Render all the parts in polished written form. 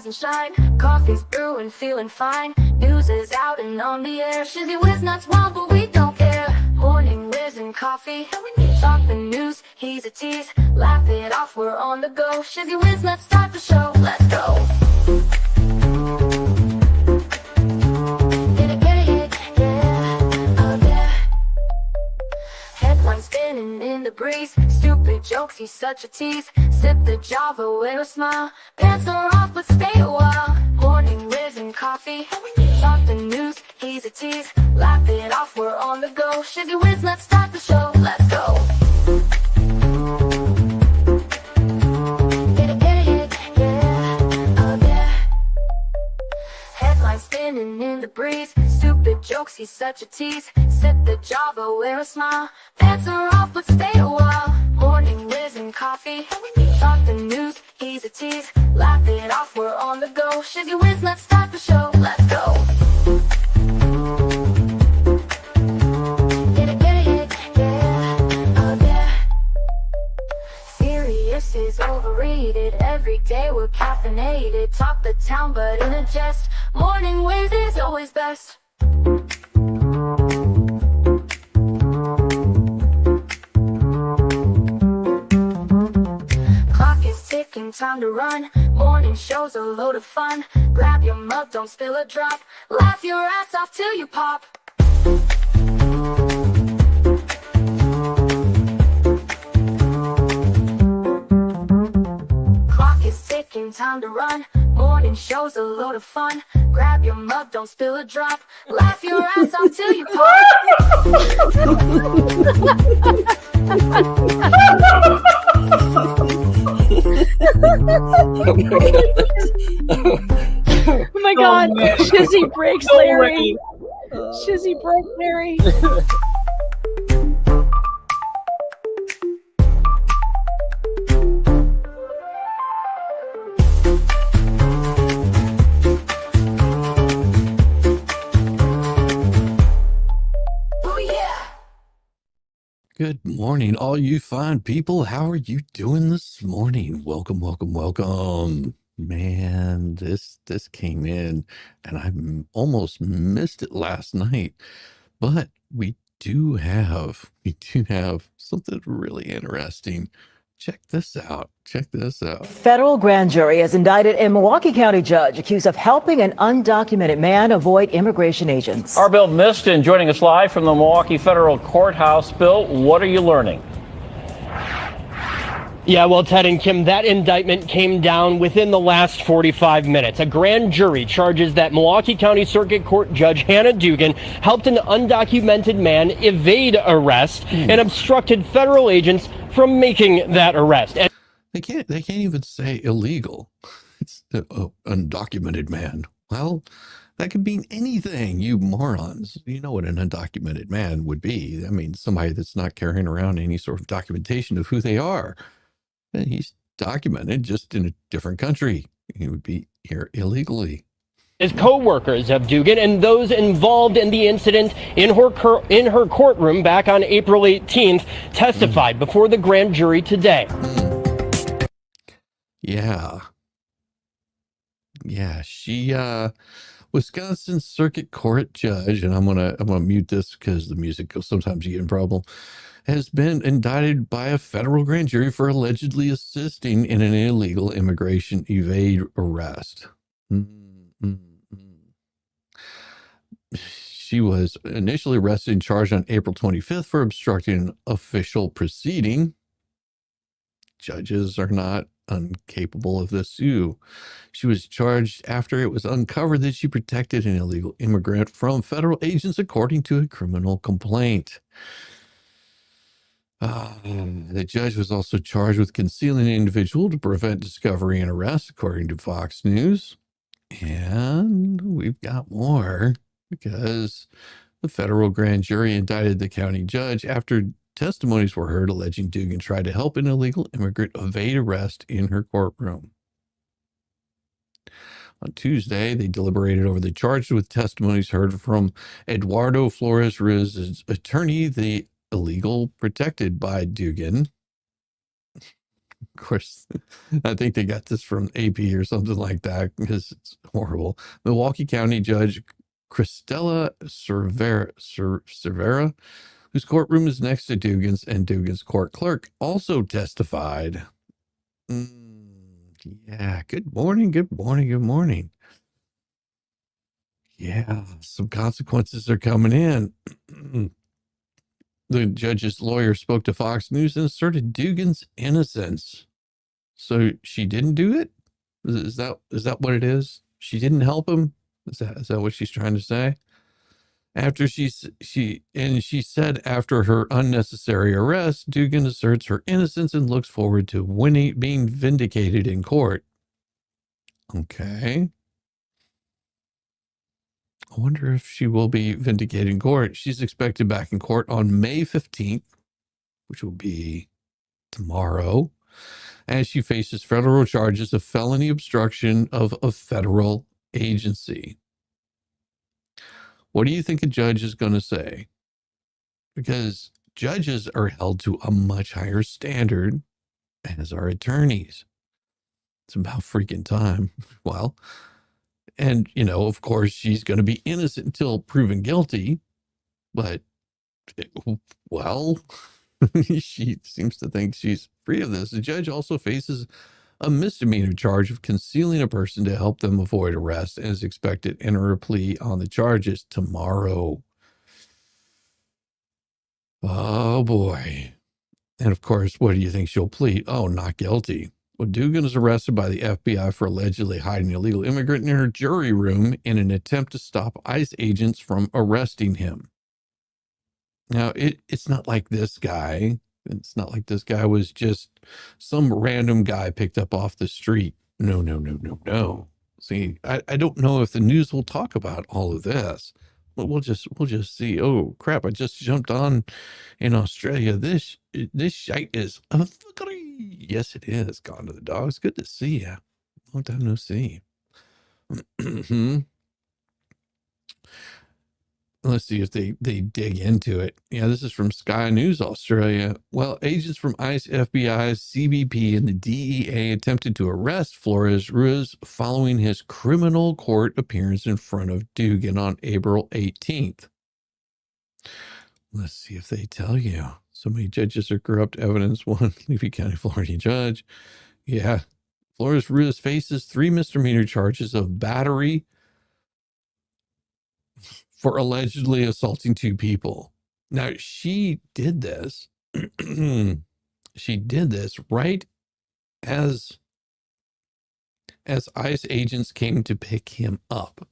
rise and shine. Coffee's brewing, feeling fine. News is out and on the air. Shizzy Whiz nuts wild, but we don't care. Morning Whiz and Coffee. Talk the news, he's a tease. Laugh it off, we're on the go. Shizzy Whiz nuts, start the show. Let's go. Spinning in the breeze, stupid jokes, he's such a tease. Sip the Java with a smile. Pants are off, but stay a while. Morning Whiz and Coffee. Talk the news, he's a tease. Laugh it off, we're on the go. Shizzy Whiz, let's start the show. Let's go. Headlines spinning in the breeze, stupid jokes, he's such a tease. Sip the Java, wear a smile. Pants are off, but stay a while. Morning Whiz and Coffee. Talk the news, he's a tease. Laugh it off, we're on the go. Shizzy Whiz, let's start the show. Let's go. Serious is overrated. Every day we're caffeinated. Talk the town, but in a jest. Morning Whiz is always best. Time to run. Morning show's a load of fun. Grab your mug, don't spill a drop. Laugh your ass off till you pop. Clock is ticking, time to run. Morning show's a load of fun. Grab your mug, don't spill a drop. Laugh your ass off till you pop. Oh my God, Shizzy breaks Larry. Shizzy broke Larry. Good morning, all you fine people. How are you doing this morning? Welcome, welcome, welcome. Man, this came in and I almost missed it last night. But we do have something really interesting. Check this out. Check this out. Federal grand jury has indicted a Milwaukee County judge accused of helping an undocumented man avoid immigration agents. Our Bill Miston joining us live from the Milwaukee Federal Courthouse. Bill, what are you learning? Yeah, well, Ted and Kim, that indictment came down within the last 45 minutes. A grand jury charges that Milwaukee County Circuit Court Judge Hannah Dugan helped an undocumented man evade arrest and obstructed federal agents from making that arrest. And They can't even say illegal. It's undocumented man. Well, that could mean anything, you morons. You know what an undocumented man would be. I mean, somebody that's not carrying around any sort of documentation of who they are. And he's documented just in a different country. He would be here illegally. his co-workers of Dugan and those involved in the incident in her courtroom back on April 18th testified before the grand jury today. Yeah, she Wisconsin Circuit Court judge, and I'm gonna mute this because the music goes, sometimes you get in trouble, has been indicted by a federal grand jury for allegedly assisting in an illegal immigration evade arrest. She was initially arrested and charged on April 25th for obstructing an official proceeding. Judges are not incapable of this too. She was charged after it was uncovered that she protected an illegal immigrant from federal agents, according to a criminal complaint. The judge was also charged with concealing an individual to prevent discovery and arrest, according to Fox News. And we've got more, because the federal grand jury indicted the county judge after testimonies were heard alleging Dugan tried to help an illegal immigrant evade arrest in her courtroom. On Tuesday, they deliberated over the charges with testimonies heard from Eduardo Flores Riz's attorney, the illegal protected by Dugan. Of course, I think they got this from AP or something like that because it's horrible. Milwaukee County Judge Christella Cervera, whose courtroom is next to Dugan's, and Dugan's court clerk also testified. Yeah, good morning, good morning, good morning. Yeah, some consequences are coming in. The judge's lawyer spoke to Fox News and asserted Dugan's innocence. So she didn't do it? Is that what it is? She didn't help him? Is that what she's trying to say? After she said after her unnecessary arrest, Dugan asserts her innocence and looks forward to being vindicated in court. Okay. I wonder if she will be vindicated in court. She's expected back in court on May 15th, which will be tomorrow, as she faces federal charges of felony obstruction of a federal agency. What do you think a judge is going to say? Because judges are held to a much higher standard as are attorneys. It's about freaking time. Well, and, of course, she's going to be innocent until proven guilty. But, well, she seems to think she's free of this. The judge also faces a misdemeanor charge of concealing a person to help them avoid arrest and is expected to enter a plea on the charges tomorrow. Oh, boy. And, of course, what do you think she'll plead? Oh, not guilty. Well, Dugan is arrested by the FBI for allegedly hiding an illegal immigrant in her jury room in an attempt to stop ICE agents from arresting him. Now, it's not like this guy. It's not like this guy was just some random guy picked up off the street. No. See, I don't know if the news will talk about all of this, but we'll just see. Oh, crap, I just jumped on in Australia. This shite is a fuckery. Yes, it is. Gone to the dogs. Good to see you. Long time no see. Let's see if they dig into it. Yeah, this is from Sky News Australia. Well, agents from ICE, FBI, CBP, and the DEA attempted to arrest Flores Ruiz following his criminal court appearance in front of Dugan on April 18th. Let's see if they tell you. So many judges are corrupt evidence. One Levy County, Florida judge. Yeah. Flores Ruiz faces 3 misdemeanor charges of battery for allegedly assaulting 2 people. Now, she did this. She did this right as ICE agents came to pick him up.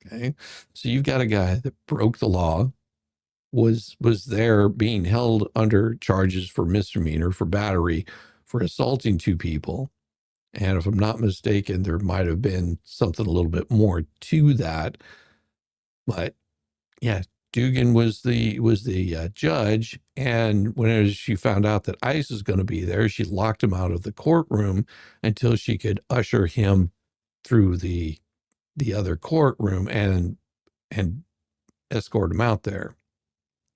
Okay. So you've got a guy that broke the law, was there being held under charges for misdemeanor, for battery, for assaulting 2 people. And if I'm not mistaken, there might have been something a little bit more to that. But yeah, Dugan was the judge, and whenever she found out that ICE was going to be there, she locked him out of the courtroom until she could usher him through the other courtroom and escort him out there,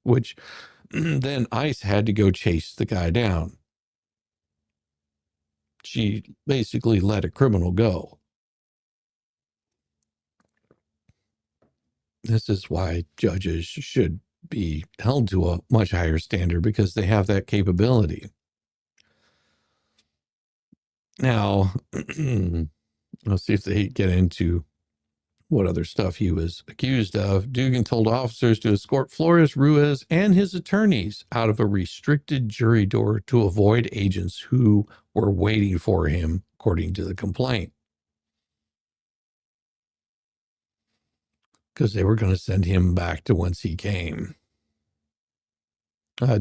which then ICE had to go chase the guy down. She basically let a criminal go. This is why judges should be held to a much higher standard, because they have that capability. Now, let's see if they get into what other stuff he was accused of. Dugan told officers to escort Flores Ruiz and his attorneys out of a restricted jury door to avoid agents who were waiting for him, according to the complaint, because they were going to send him back to whence he came.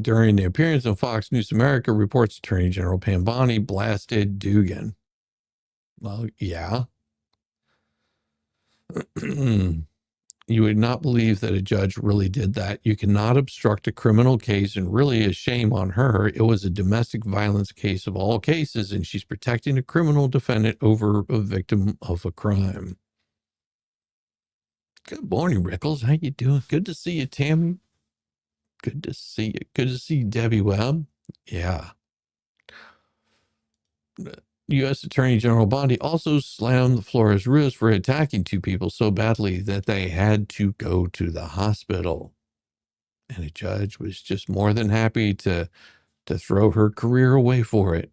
During the appearance on Fox News America, reports Attorney General Pam Bondi blasted Dugan. Well, yeah. You would not believe that a judge really did that. You cannot obstruct a criminal case, and really a shame on her. It was a domestic violence case of all cases, and she's protecting a criminal defendant over a victim of a crime. Good morning, Rickles. How you doing? Good to see you, Tammy. Good to see you. Good to see you, Debbie Webb. Yeah. U.S. Attorney General Bondi also slammed Flores wrist for attacking two people so badly that they had to go to the hospital. And a judge was just more than happy to throw her career away for it.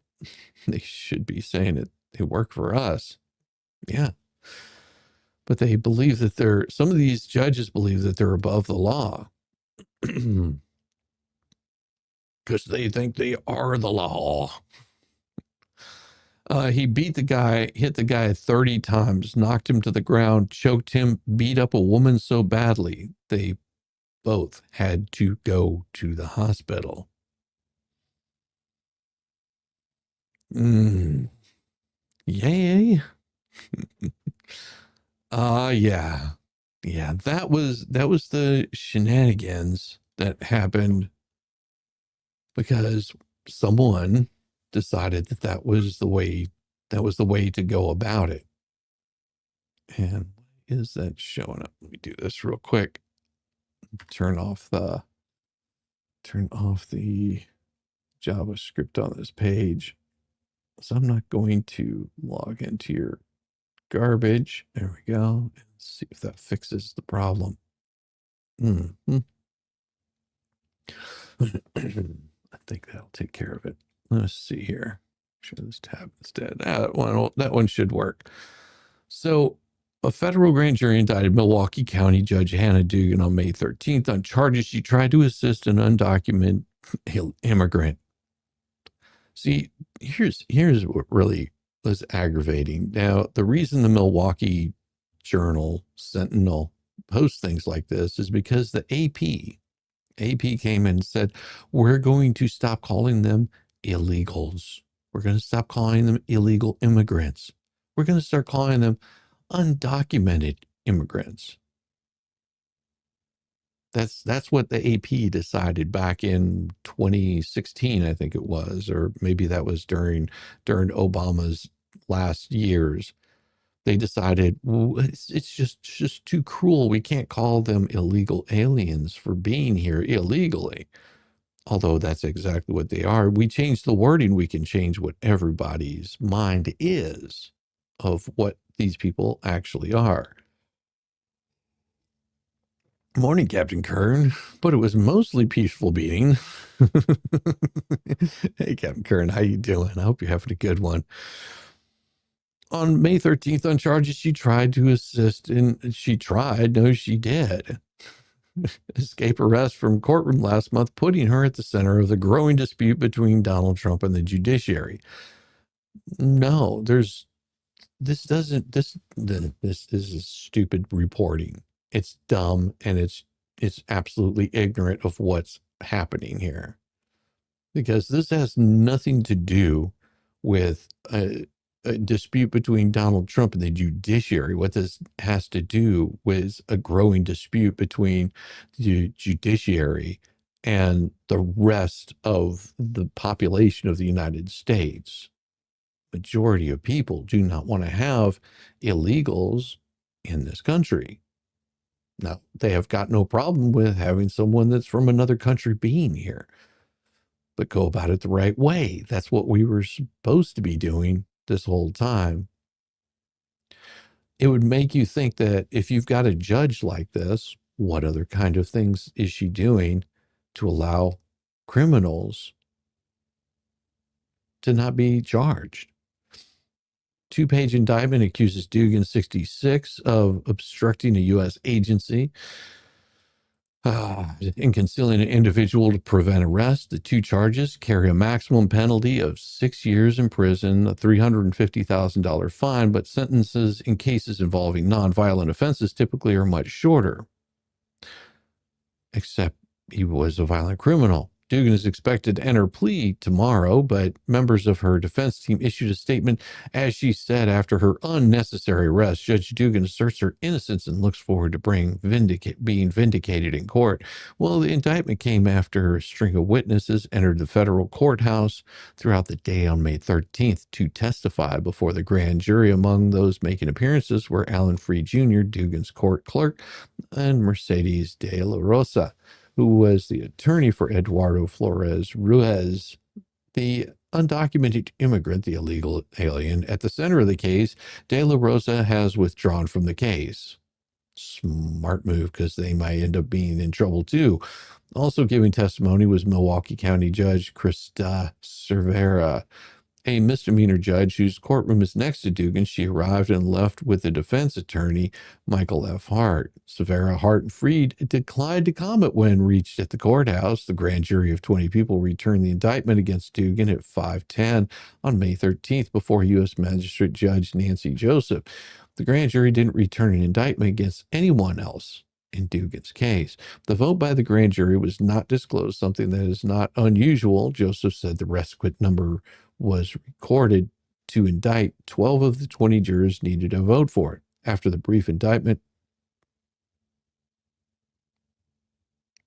They should be saying it. They work for us. Yeah. But they believe that some of these judges believe that they're above the law. Because they think they are the law. He hit the guy 30 times, knocked him to the ground, choked him, beat up a woman so badly, they both had to go to the hospital. Yay. Yeah. Yeah, that was the shenanigans that happened because someone decided that was the way to go about it. And is that showing up? Let me do this real quick. Turn off the JavaScript on this page. So I'm not going to log into your garbage. There we go. Let's see if that fixes the problem. I think that'll take care of it. Let's see here. Show this tab instead. That one should work. So a federal grand jury indicted Milwaukee County Judge Hannah Dugan on May 13th on charges she tried to assist an undocumented immigrant. See, here's what really was aggravating. Now, the reason the Milwaukee Journal Sentinel posts things like this is because the AP came in and said, we're going to stop calling them illegals. We're going to stop calling them illegal immigrants. We're going to start calling them undocumented immigrants. That's what the AP decided back in 2016, I think it was, or maybe that was during Obama's last years. They decided, well, it's just too cruel. We can't call them illegal aliens for being here illegally. Although that's exactly what they are. We change the wording, we can change what everybody's mind is of what these people actually are. Morning, Captain Kern, but it was mostly peaceful beating. Hey, Captain Kern, how you doing? I hope you're having a good one. On May 13th, on charges, she tried to assist she did. Escape arrest from courtroom last month, putting her at the center of the growing dispute between Donald Trump and the judiciary. No, this is stupid reporting. It's dumb, and it's absolutely ignorant of what's happening here. Because this has nothing to do with a dispute between Donald Trump and the judiciary. What this has to do with a growing dispute between the judiciary and the rest of the population of the United States. Majority of people do not want to have illegals in this country. Now, they have got no problem with having someone that's from another country being here, but go about it the right way. That's what we were supposed to be doing this whole time. It would make you think that if you've got a judge like this, what other kind of things is she doing to allow criminals to not be charged? Two-page indictment accuses Dugan, 66, of obstructing a U.S. agency in concealing an individual to prevent arrest. The two charges carry a maximum penalty of 6 years in prison, a $350,000 fine, but sentences in cases involving nonviolent offenses typically are much shorter. Except he was a violent criminal. Dugan is expected to enter plea tomorrow, but members of her defense team issued a statement. As she said, after her unnecessary arrest, Judge Dugan asserts her innocence and looks forward to being vindicated in court. Well, the indictment came after a string of witnesses entered the federal courthouse throughout the day on May 13th to testify before the grand jury. Among those making appearances were Alan Freed Jr., Dugan's court clerk, and Mercedes de la Rosa, who was the attorney for Eduardo Flores Ruiz. The undocumented immigrant, the illegal alien, at the center of the case, De La Rosa has withdrawn from the case. Smart move, because they might end up being in trouble too. Also giving testimony was Milwaukee County Judge Krista Cervera, a misdemeanor judge whose courtroom is next to Dugan. She arrived and left with the defense attorney, Michael F. Hart. Cervera, Hart, and Freed declined to comment when reached at the courthouse. The grand jury of 20 people returned the indictment against Dugan at 5:10 on May 13th before U.S. Magistrate Judge Nancy Joseph. The grand jury didn't return an indictment against anyone else in Dugan's case. The vote by the grand jury was not disclosed, something that is not unusual. Joseph said the requisite number was recorded to indict. 12 of the 20 jurors needed a vote for it. After the brief indictment,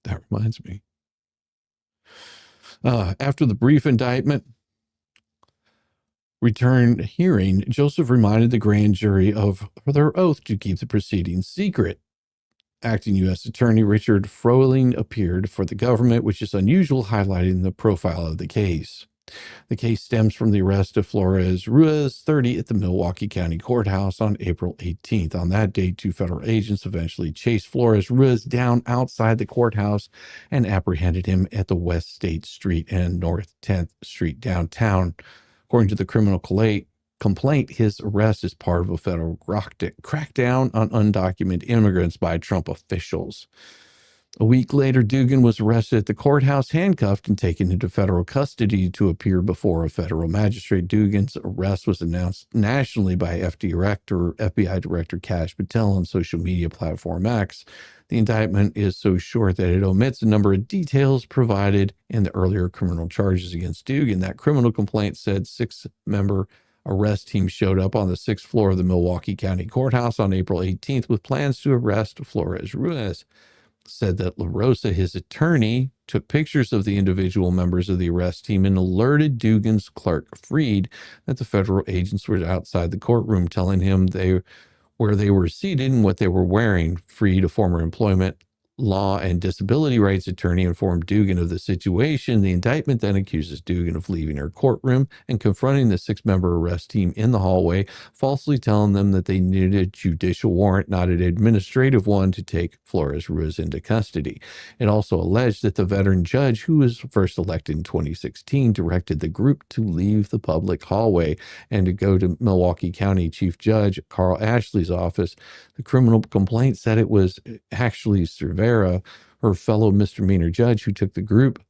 that reminds me. After the brief indictment return hearing, Joseph reminded the grand jury of their oath to keep the proceedings secret. Acting U.S. Attorney Richard Froehling appeared for the government, which is unusual, highlighting the profile of the case. The case stems from the arrest of Flores Ruiz, 30, at the Milwaukee County Courthouse on April 18th. On that day, 2 federal agents eventually chased Flores Ruiz down outside the courthouse and apprehended him at the West State Street and North 10th Street downtown. According to the criminal complaint, his arrest is part of a federal crackdown on undocumented immigrants by Trump officials. A week later, Dugan was arrested at the courthouse, handcuffed, and taken into federal custody to appear before a federal magistrate. Dugan's arrest was announced nationally by FBI Director Kash Patel on social media platform X. The indictment is so short that it omits a number of details provided in the earlier criminal charges against Dugan. That criminal complaint said 6-member arrest team showed up on the 6th floor of the Milwaukee County Courthouse on April 18th with plans to arrest Flores Ruiz. Said that La Rosa, his attorney, took pictures of the individual members of the arrest team and alerted Dugan's clerk, Freed, that the federal agents were outside the courtroom, telling him where they were seated and what they were wearing. Freed, a former employment law and disability rights attorney, informed Dugan of the situation. The indictment then accuses Dugan of leaving her courtroom and confronting the 6-member arrest team in the hallway, falsely telling them that they needed a judicial warrant, not an administrative one, to take Flores Ruiz into custody. It also alleged that the veteran judge, who was first elected in 2016, directed the group to leave the public hallway and to go to Milwaukee County Chief Judge Carl Ashley's office. The criminal complaint said it was actually Cervera, her fellow misdemeanor judge, who took the group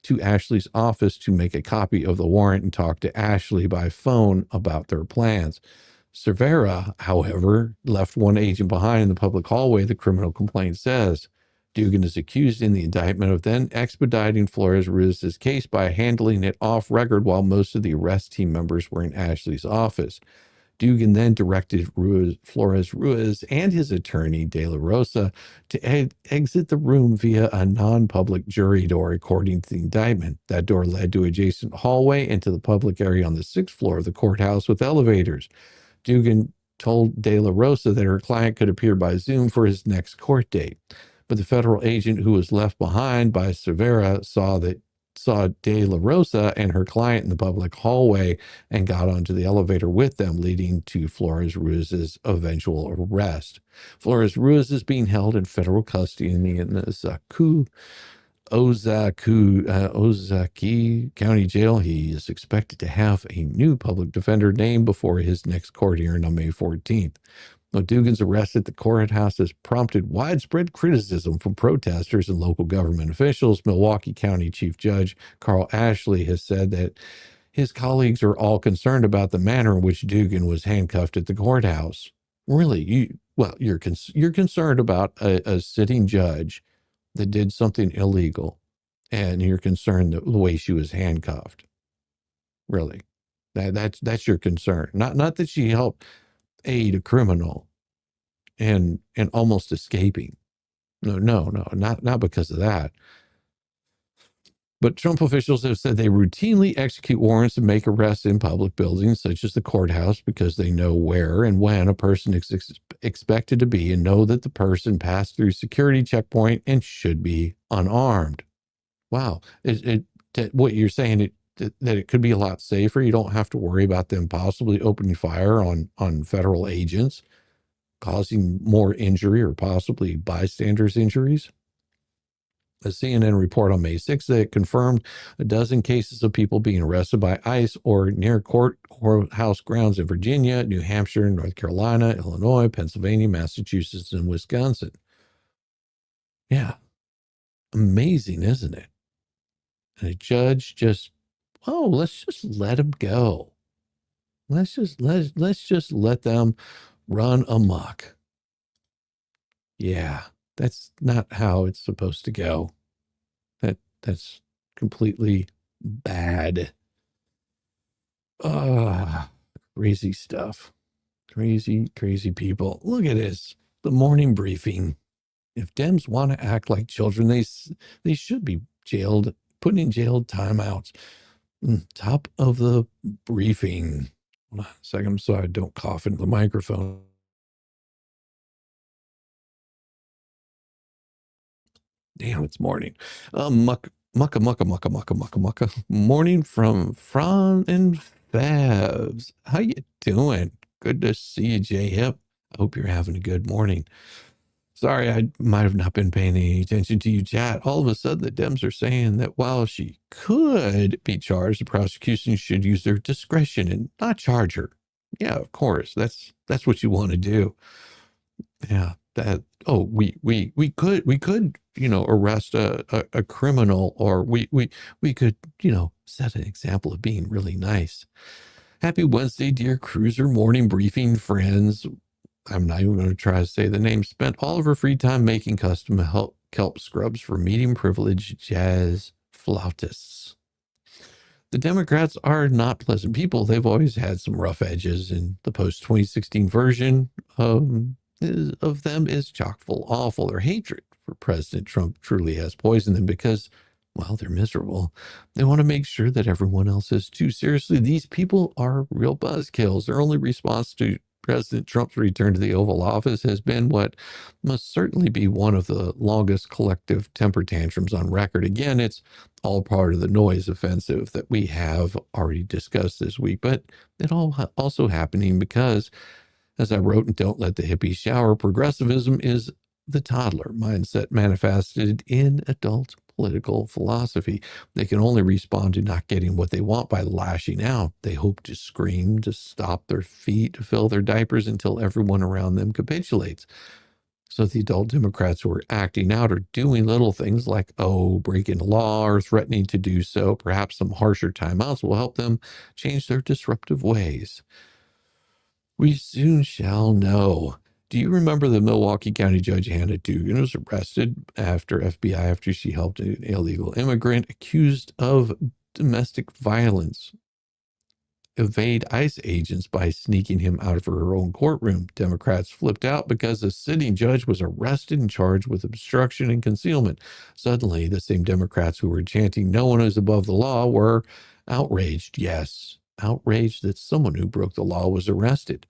to Ashley's office to make a copy of the warrant and talk to Ashley by phone about their plans. Cervera, however, left one agent behind in the public hallway, the criminal complaint says. Dugan is accused in the indictment of then expediting Flores Ruiz's case by handling it off record while most of the arrest team members were in Ashley's office. Dugan then directed Flores Ruiz and his attorney, De La Rosa, to exit the room via a non-public jury door, according to the indictment. That door led to adjacent hallway into the public area on the 6th floor of the courthouse with elevators. Dugan told De La Rosa that her client could appear by Zoom for his next court date. But the federal agent who was left behind by Cervera saw De La Rosa and her client in the public hallway and got onto the elevator with them, leading to Flores Ruiz's eventual arrest. Flores Ruiz is being held in federal custody in the Ozaki County Jail. He is expected to have a new public defender named before his next court hearing on May 14th. Dugan's arrest at the courthouse has prompted widespread criticism from protesters and local government officials. Milwaukee County Chief Judge Carl Ashley has said that his colleagues are all concerned about the manner in which Dugan was handcuffed at the courthouse. Really? You're concerned about a sitting judge that did something illegal, and you're concerned the way she was handcuffed. Really? That's your concern. Not that she helped aid a criminal and almost escaping. No, not because of that. But Trump officials have said they routinely execute warrants and make arrests in public buildings such as the courthouse because they know where and when a person is expected to be and know that the person passed through security checkpoint and should be unarmed. Wow. What you're saying, that it could be a lot safer. You don't have to worry about them possibly opening fire on federal agents, causing more injury or possibly bystanders' injuries. A CNN report on May 6th that confirmed a dozen cases of people being arrested by ICE or near courthouse grounds in Virginia, New Hampshire, North Carolina, Illinois, Pennsylvania, Massachusetts, and Wisconsin. Yeah. Amazing, isn't it? And a judge just, let's just let them go. Let's just let them run amok. Yeah, that's not how it's supposed to go. That's completely bad. Crazy stuff. Crazy people. Look at this. The morning briefing. If Dems want to act like children, they should be jailed, put in jail timeouts. Top of the briefing. Hold on a second so I don't cough into the microphone. Damn, it's morning. Mucka. Morning from Fran and Favs. How you doing? Good to see you, J Hip. I hope you're having a good morning. Sorry, I might have not been paying any attention to you, chat. All of a sudden, the Dems are saying that while she could be charged, the prosecution should use their discretion and not charge her. Yeah, of course. That's what you want to do. Yeah. We could, arrest a criminal, or we could, set an example of being really nice. Happy Wednesday, dear Cruiser Morning Briefing friends. I'm not even going to try to say the name. Spent all of her free time making custom kelp scrubs for medium privileged jazz flautists. The Democrats are not pleasant people. They've always had some rough edges, and the post-2016 version of them is chock full of awful. Their hatred for President Trump truly has poisoned them because, well, they're miserable. They want to make sure that everyone else is too. Seriously, these people are real buzzkills. Their only response to President Trump's return to the Oval Office has been what must certainly be one of the longest collective temper tantrums on record. Again, it's all part of the noise offensive that we have already discussed this week, but it all also happening because, as I wrote in Don't Let the Hippies Shower, progressivism is the toddler mindset manifested in adult political philosophy. They can only respond to not getting what they want by lashing out. They hope to scream, to stop their feet, to fill their diapers until everyone around them capitulates. So the adult Democrats who are acting out are doing little things like, breaking the law or threatening to do so. Perhaps some harsher timeouts will help them change their disruptive ways. We soon shall know. Do you remember the Milwaukee County Judge Hannah Dugan was arrested after she helped an illegal immigrant accused of domestic violence evade ICE agents by sneaking him out of her own courtroom? Democrats flipped out because the sitting judge was arrested and charged with obstruction and concealment. Suddenly, the same Democrats who were chanting "no one is above the law" were outraged. Yes, outraged that someone who broke the law was arrested.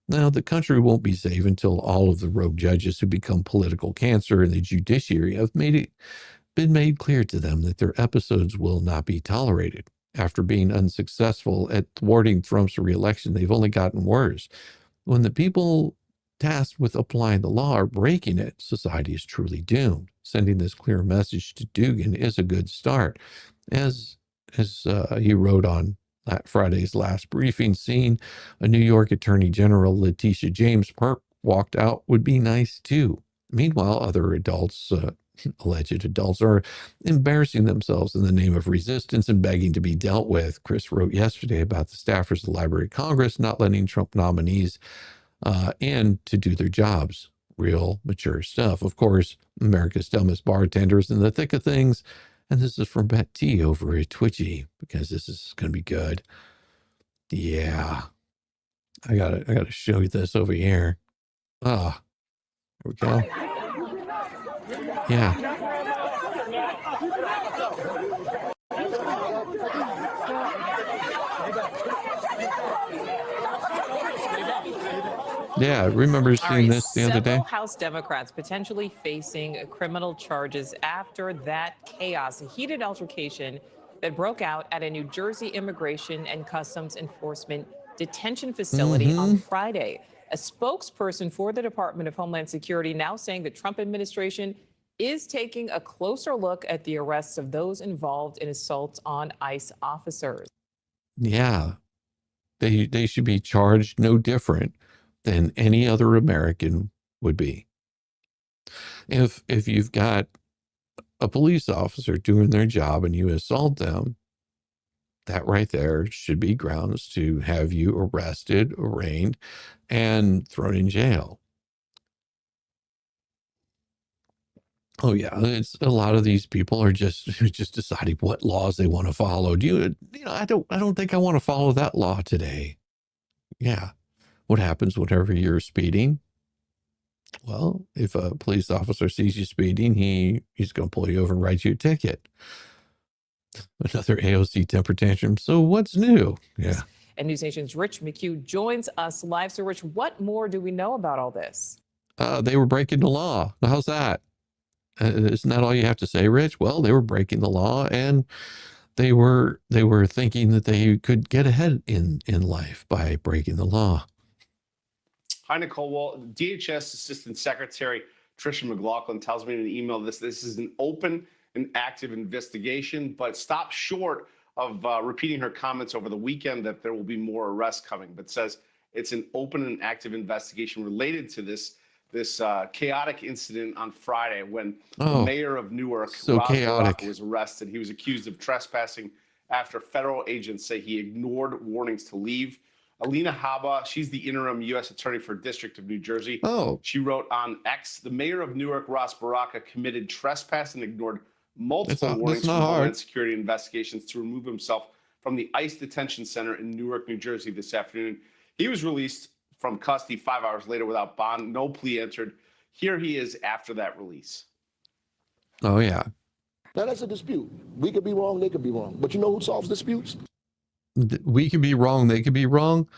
Now, the country won't be safe until all of the rogue judges who become political cancer in the judiciary have been made clear to them that their episodes will not be tolerated. After being unsuccessful at thwarting Trump's reelection, they've only gotten worse. When the people tasked with applying the law are breaking it, society is truly doomed. Sending this clear message to Dugan is a good start. As he wrote on Friday's last briefing, seeing a New York Attorney General Letitia James Park walked out would be nice too. Meanwhile, other adults, alleged adults, are embarrassing themselves in the name of resistance and begging to be dealt with. Chris wrote yesterday about the staffers of the Library of Congress not letting Trump nominees in to do their jobs. Real mature stuff. Of course, America's dumbest bartenders in the thick of things. And this is from Bet T over at Twitchy, because this is going to be good. Yeah. I gotta show you this over here. There we go. Yeah. Yeah, I remember seeing this the other day. Several House Democrats potentially facing criminal charges after that chaos, a heated altercation that broke out at a New Jersey Immigration and Customs Enforcement detention facility on Friday. A spokesperson for the Department of Homeland Security now saying the Trump administration is taking a closer look at the arrests of those involved in assaults on ICE officers. Yeah, they should be charged no different than any other American would be. If you've got a police officer doing their job and you assault them, that right there should be grounds to have you arrested, arraigned, and thrown in jail. Oh yeah, it's a lot of these people are just deciding what laws they want to follow. I don't think I want to follow that law today. Yeah. What happens whenever you're speeding? Well, if a police officer sees you speeding, he's going to pull you over and write you a ticket. Another AOC temper tantrum. So what's new? Yeah. And News Nation's Rich McHugh joins us live. So Rich, what more do we know about all this? They were breaking the law. How's that? Isn't that all you have to say, Rich? Well, they were breaking the law, and they were thinking that they could get ahead in life by breaking the law. Hi, Nicole. Well, DHS Assistant Secretary Tricia McLaughlin tells me in an email this is an open and active investigation, but stops short of repeating her comments over the weekend that there will be more arrests coming, but says it's an open and active investigation related to this chaotic incident on Friday when the mayor of Newark, Ross Baraka, was arrested. He was accused of trespassing after federal agents say he ignored warnings to leave. Alina Habba, she's the interim U.S. attorney for District of New Jersey. She wrote on X, the mayor of Newark, Ross Baraka, committed trespass and ignored multiple warnings from Homeland Security investigations to remove himself from the ICE detention center in Newark, New Jersey this afternoon. He was released from custody 5 hours later without bond, no plea entered. Here he is after that release. Oh, yeah. Now, that's a dispute. We could be wrong, they could be wrong. But you know who solves disputes? We could be wrong, they could be wrong.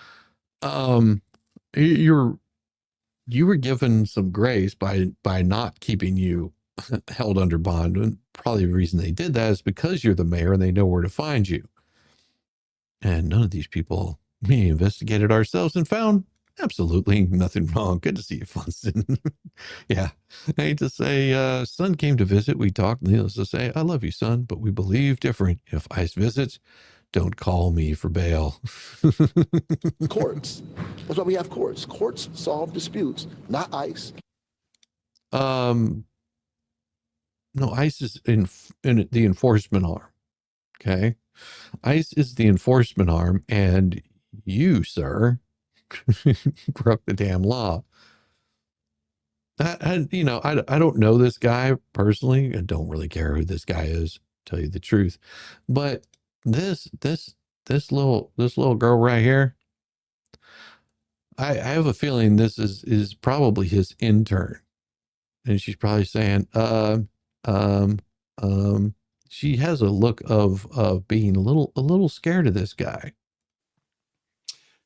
You were given some grace by not keeping you held under bond. And probably the reason they did that is because you're the mayor and they know where to find you. And none of these people, we investigated ourselves and found absolutely nothing wrong. Good to see you, Funston. Yeah. I hate to say, son came to visit. We talked, needless to say, I love you, son, but we believe different. If ICE visits, don't call me for bail. Courts. That's why we have courts. Courts solve disputes, not ICE. No, ICE is in the enforcement arm. Okay. ICE is the enforcement arm, and you, sir, broke the damn law. I don't know this guy personally. I don't really care who this guy is, to tell you the truth. But this little girl right here, I have a feeling this is probably his intern, and she's probably saying, she has a look of being a little scared of this guy.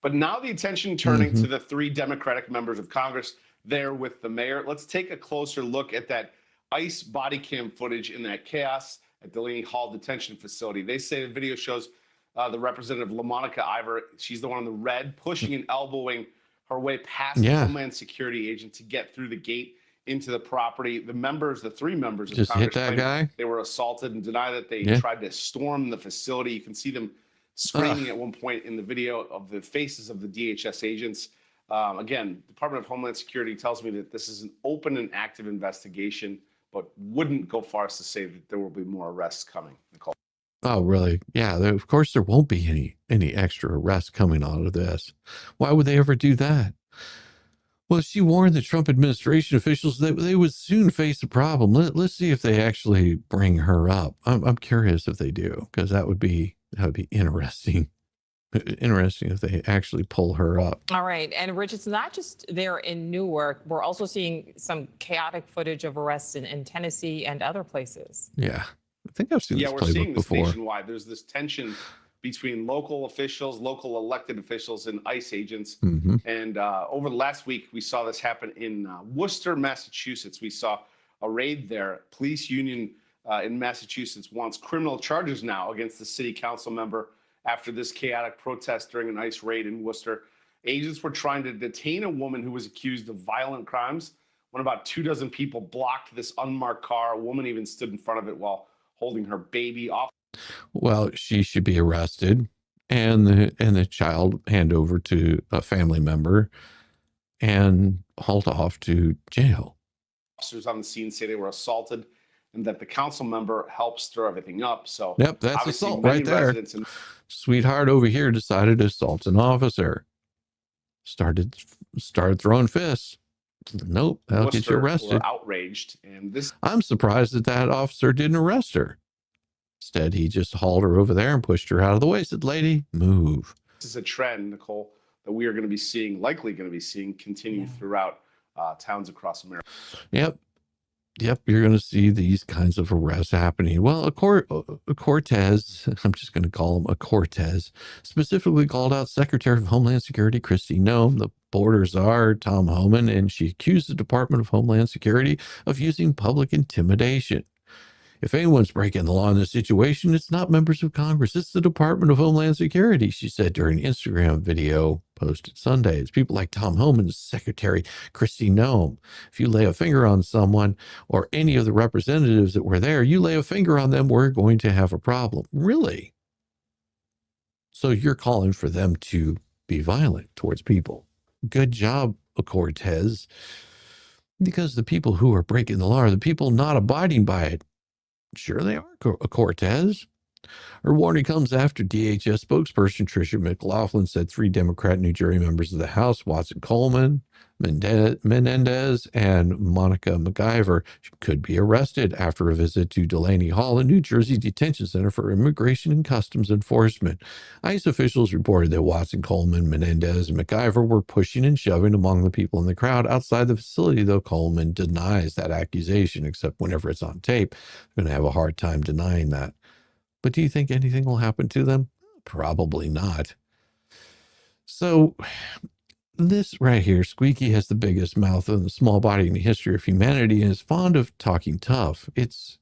But now the attention turning to the 3 Democratic members of Congress there with the mayor. Let's take a closer look at that ICE body cam footage in that chaos at Delaney Hall Detention Facility. They say the video shows the representative LaMonica Ivor. She's the one in the red, pushing and elbowing her way past the Homeland Security agent to get through the gate into the property. The 3 members of Congress hit that guy. They were assaulted and deny that they tried to storm the facility. You can see them screaming at one point in the video of the faces of the DHS agents. Again, Department of Homeland Security tells me that this is an open and active investigation, but wouldn't go far as to say that there will be more arrests coming. Nicole. Oh, really? Yeah, of course there won't be any extra arrests coming out of this. Why would they ever do that? Well, she warned the Trump administration officials that they would soon face a problem. Let's see if they actually bring her up. I'm curious if they do, because that would be interesting. Interesting if they actually pull her up. All right. And Rich, it's not just there in Newark. We're also seeing some chaotic footage of arrests in Tennessee and other places. Yeah. I think I've seen this playbook before. Yeah, we're seeing this nationwide. There's this tension between local officials, local elected officials, and ICE agents. And over the last week, we saw this happen in Worcester, Massachusetts. We saw a raid there. Police union in Massachusetts wants criminal charges now against the city council member after this chaotic protest during an ICE raid in Worcester. Agents were trying to detain a woman who was accused of violent crimes when about 24 people blocked this unmarked car. A woman even stood in front of it while holding her baby off. Well, she should be arrested and the child hand over to a family member and hauled off to jail. Officers on the scene say they were assaulted and that the council member helped stir everything up. So yep, that's obviously assault many right there. residents in Sweetheart over here decided to assault an officer. Started throwing fists. Nope, that'll get you arrested. were outraged, and this I'm surprised that officer didn't arrest her. Instead, he just hauled her over there and pushed her out of the way. Said, "Lady, move." is a trend, Nicole, that we are going to be seeing, likely going to be seeing, continue throughout towns across America. Yep, you're going to see these kinds of arrests happening. Well, a Cortez, I'm just going to call him a Cortez, specifically called out Secretary of Homeland Security Kristi Noem, the border czar Tom Homan, and she accused the Department of Homeland Security of using public intimidation. If anyone's breaking the law in this situation, it's not members of Congress. It's the Department of Homeland Security, she said during an Instagram video posted Sunday. It's people like Tom Homan's Secretary Kristi Noem. If you lay a finger on someone or any of the representatives that were there, you lay a finger on them, we're going to have a problem. Really? So you're calling for them to be violent towards people. Good job, Cortez. Because the people who are breaking the law are the people not abiding by it. Sure they are, Cortez. Her warning comes after DHS spokesperson Tricia McLaughlin said 3 Democrat New Jersey members of the House, Watson Coleman, Menendez, and Monica MacGyver, could be arrested after a visit to Delaney Hall, a New Jersey detention center for Immigration and Customs Enforcement. ICE officials reported that Watson Coleman, Menendez, and MacGyver were pushing and shoving among the people in the crowd outside the facility, though Coleman denies that accusation, except whenever it's on tape. They're going to have a hard time denying that. But do you think anything will happen to them? Probably not. So this right here, Squeaky has the biggest mouth and the small body in the history of humanity and is fond of talking tough. It's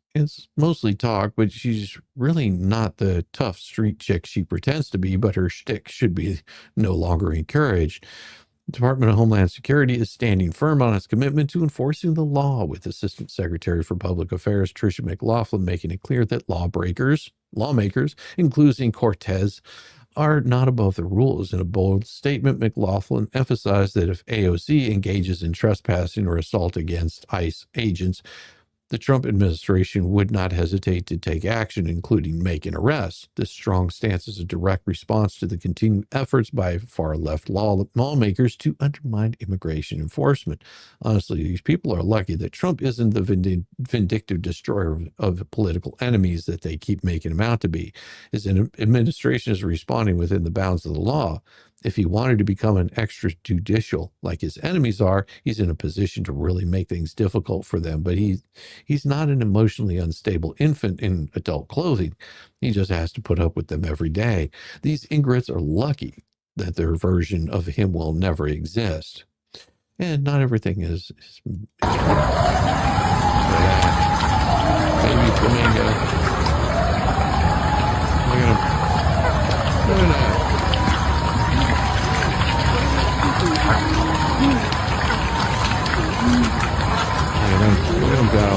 mostly talk, but she's really not the tough street chick she pretends to be, but her shtick should be no longer encouraged. The Department of Homeland Security is standing firm on its commitment to enforcing the law, with Assistant Secretary for Public Affairs Tricia McLaughlin making it clear that lawmakers, including Cortez, are not above the rules. In a bold statement, McLaughlin emphasized that if AOC engages in trespassing or assault against ICE agents, the Trump administration would not hesitate to take action, including making arrests. This strong stance is a direct response to the continued efforts by far-left lawmakers to undermine immigration enforcement. Honestly, these people are lucky that Trump isn't the vindictive destroyer of political enemies that they keep making him out to be. His administration is responding within the bounds of the law. If he wanted to become an extrajudicial like his enemies are, he's in a position to really make things difficult for them. But he's not an emotionally unstable infant in adult clothing. He just has to put up with them every day. These ingrates are lucky that their version of him will never exist. And not everything is baby flamingo. Look at him. Look at that. Look at him go.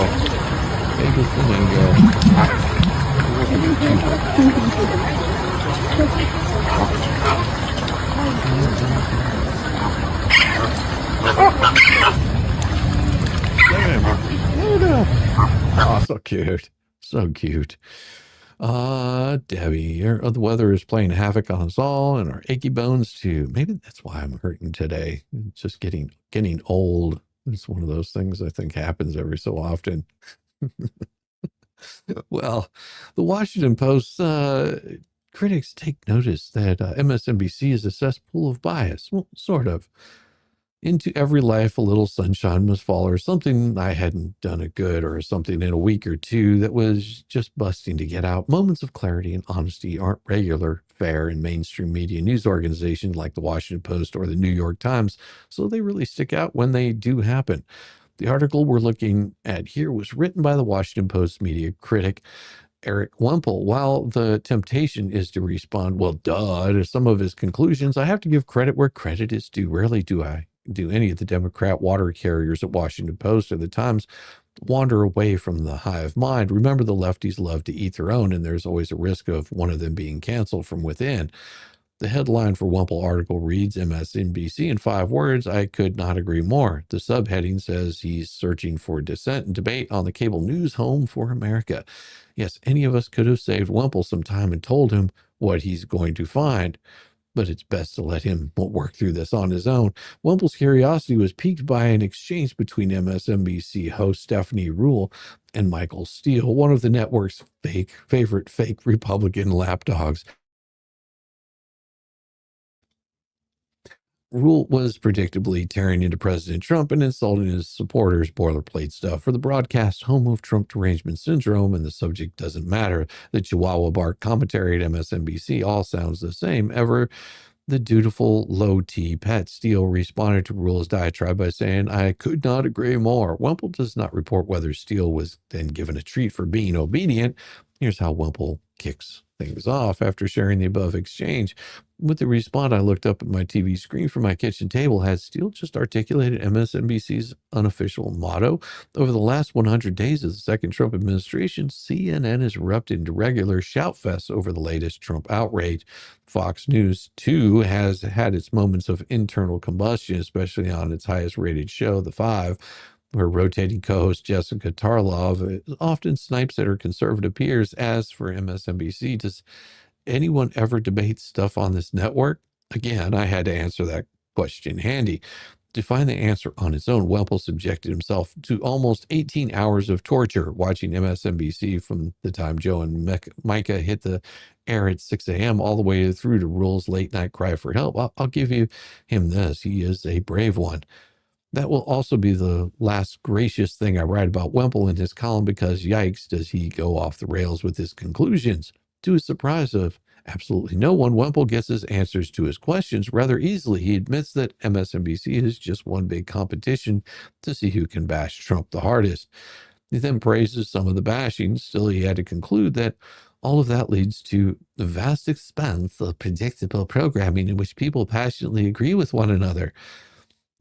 Baby flamingo. Look at him. Oh, so cute. So cute. Debbie, the weather is playing havoc on us all and our achy bones too. Maybe that's why I'm hurting today. Just getting old. It's one of those things I think happens every so often. Well, the Washington Post critics take notice that MSNBC is a cesspool of bias. Well, sort of. Into every life, a little sunshine must fall, or something I hadn't done a good, or something in a week or two that was just busting to get out. Moments of clarity and honesty aren't regular fare in mainstream media news organizations like the Washington Post or the New York Times, so they really stick out when they do happen. The article we're looking at here was written by the Washington Post media critic Eric Wemple. While the temptation is to respond, well, duh, to some of his conclusions, I have to give credit where credit is due. Rarely do I do any of the Democrat water carriers at Washington Post or the Times wander away from the hive mind. Remember, the lefties love to eat their own, and there's always a risk of one of them being canceled from within. The headline for Wemple article reads, MSNBC in 5 words. I could not agree more. The subheading says he's searching for dissent and debate on the cable news home for America. Yes, any of us could have saved Wemple some time and told him what he's going to find, but it's best to let him work through this on his own. Wemple's curiosity was piqued by an exchange between MSNBC host Stephanie Ruhle and Michael Steele, one of the network's favorite fake Republican lapdogs. Ruhle was predictably tearing into President Trump and insulting his supporters, boilerplate stuff. For the broadcast home of Trump derangement syndrome, and the subject doesn't matter, the Chihuahua bark commentary at MSNBC all sounds the same. Ever the dutiful low-T Pat Steele responded to Ruhle's diatribe by saying, I could not agree more. Wemple does not report whether Steele was then given a treat for being obedient. Here's how Wemple kicks things off after sharing the above exchange. With the response, I looked up at my TV screen from my kitchen table. Had Steele just articulated MSNBC's unofficial motto? Over the last 100 days of the second Trump administration, CNN has erupted into regular shout-fests over the latest Trump outrage. Fox News, too, has had its moments of internal combustion, especially on its highest-rated show, The Five, where rotating co-host Jessica Tarlov often snipes at her conservative peers. As for MSNBC, does anyone ever debate stuff on this network? Again, I had to answer that question handy. To find the answer on his own, Wemple subjected himself to almost 18 hours of torture watching MSNBC from the time Joe and Micah hit the air at 6 a.m. all the way through to Ruhle's late-night cry for help. I'll give him this. He is a brave one. That will also be the last gracious thing I write about Wemple in his column, because yikes, does he go off the rails with his conclusions. To his surprise of absolutely no one, Wemple gets his answers to his questions rather easily. He admits that MSNBC is just one big competition to see who can bash Trump the hardest. He then praises some of the bashing. Still, he had to conclude that all of that leads to the vast expanse of predictable programming in which people passionately agree with one another.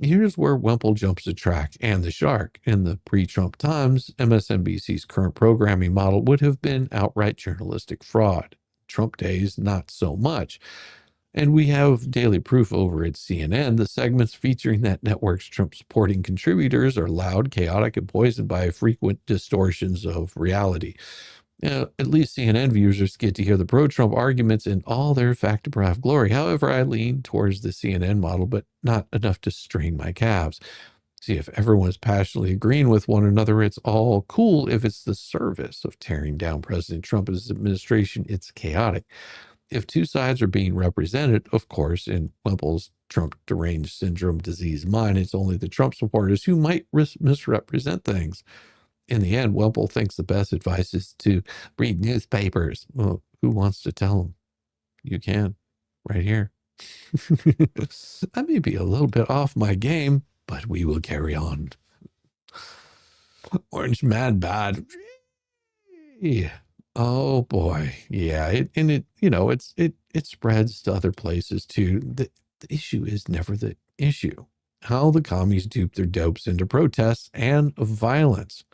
Here's where Wemple jumps the track and the shark. In the pre-Trump times, MSNBC's current programming model would have been outright journalistic fraud. Trump days, not so much. And we have daily proof over at CNN. The segments featuring that network's Trump-supporting contributors are loud, chaotic, and poisoned by frequent distortions of reality. At least CNN viewers get to hear the pro-Trump arguments in all their fact-deprived glory. However, I lean towards the CNN model, but not enough to strain my calves. See, if everyone's passionately agreeing with one another, it's all cool. If it's the service of tearing down President Trump and his administration, it's chaotic. If two sides are being represented, of course, in Wemple's Trump deranged syndrome disease mind, it's only the Trump supporters who might misrepresent things. In the end, Wemple thinks the best advice is to read newspapers. Well, who wants to tell him? You can, right here. I may be a little bit off my game, but we will carry on. Orange Mad Bad. Yeah. Oh boy. Yeah. It spreads to other places too. The issue is never the issue. How the commies dupe their dopes into protests and violence.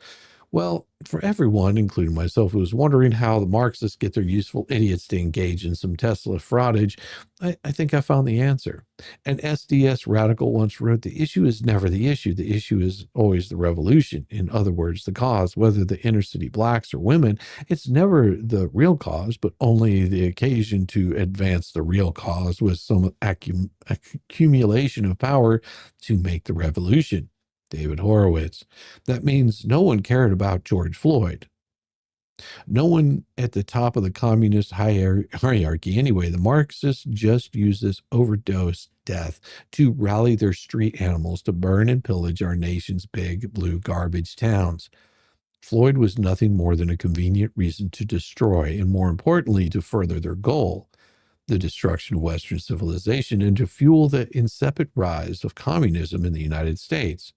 Well, for everyone, including myself, who was wondering how the Marxists get their useful idiots to engage in some Tesla fraudage, I think I found the answer. An SDS radical once wrote, the issue is never the issue. The issue is always the revolution. In other words, the cause, whether the inner city blacks or women, it's never the real cause, but only the occasion to advance the real cause with some accumulation of power to make the revolution. David Horowitz. That means no one cared about George Floyd. No one at the top of the communist hierarchy. Anyway, the Marxists just use this overdose death to rally their street animals to burn and pillage our nation's big blue garbage towns. Floyd was nothing more than a convenient reason to destroy, and more importantly, to further their goal, the destruction of Western civilization, and to fuel the incipient rise of communism in the United States.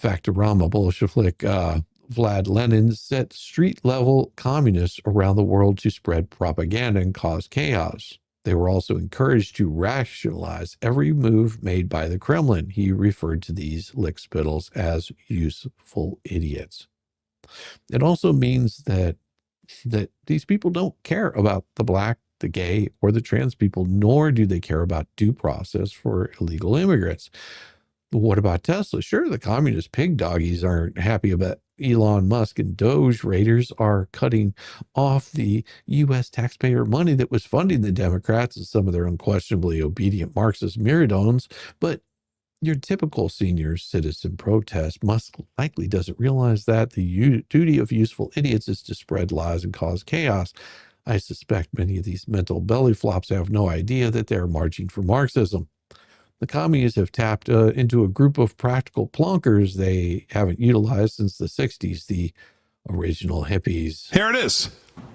Factorama Bolshevik Vlad Lenin set street-level communists around the world to spread propaganda and cause chaos. They were also encouraged to rationalize every move made by the Kremlin. He referred to these lickspittles as useful idiots. It also means that these people don't care about the black, the gay, or the trans people, nor do they care about due process for illegal immigrants. What about Tesla? Sure, the communist pig doggies aren't happy about Elon Musk, and Doge raiders are cutting off the U.S. taxpayer money that was funding the Democrats and some of their unquestionably obedient Marxist myrmidons. But your typical senior citizen protest most likely doesn't realize that the duty of useful idiots is to spread lies and cause chaos. I suspect many of these mental belly flops have no idea that they're marching for Marxism. The communists have tapped into a group of practical plonkers they haven't utilized since the 60s, the original hippies. Here it is.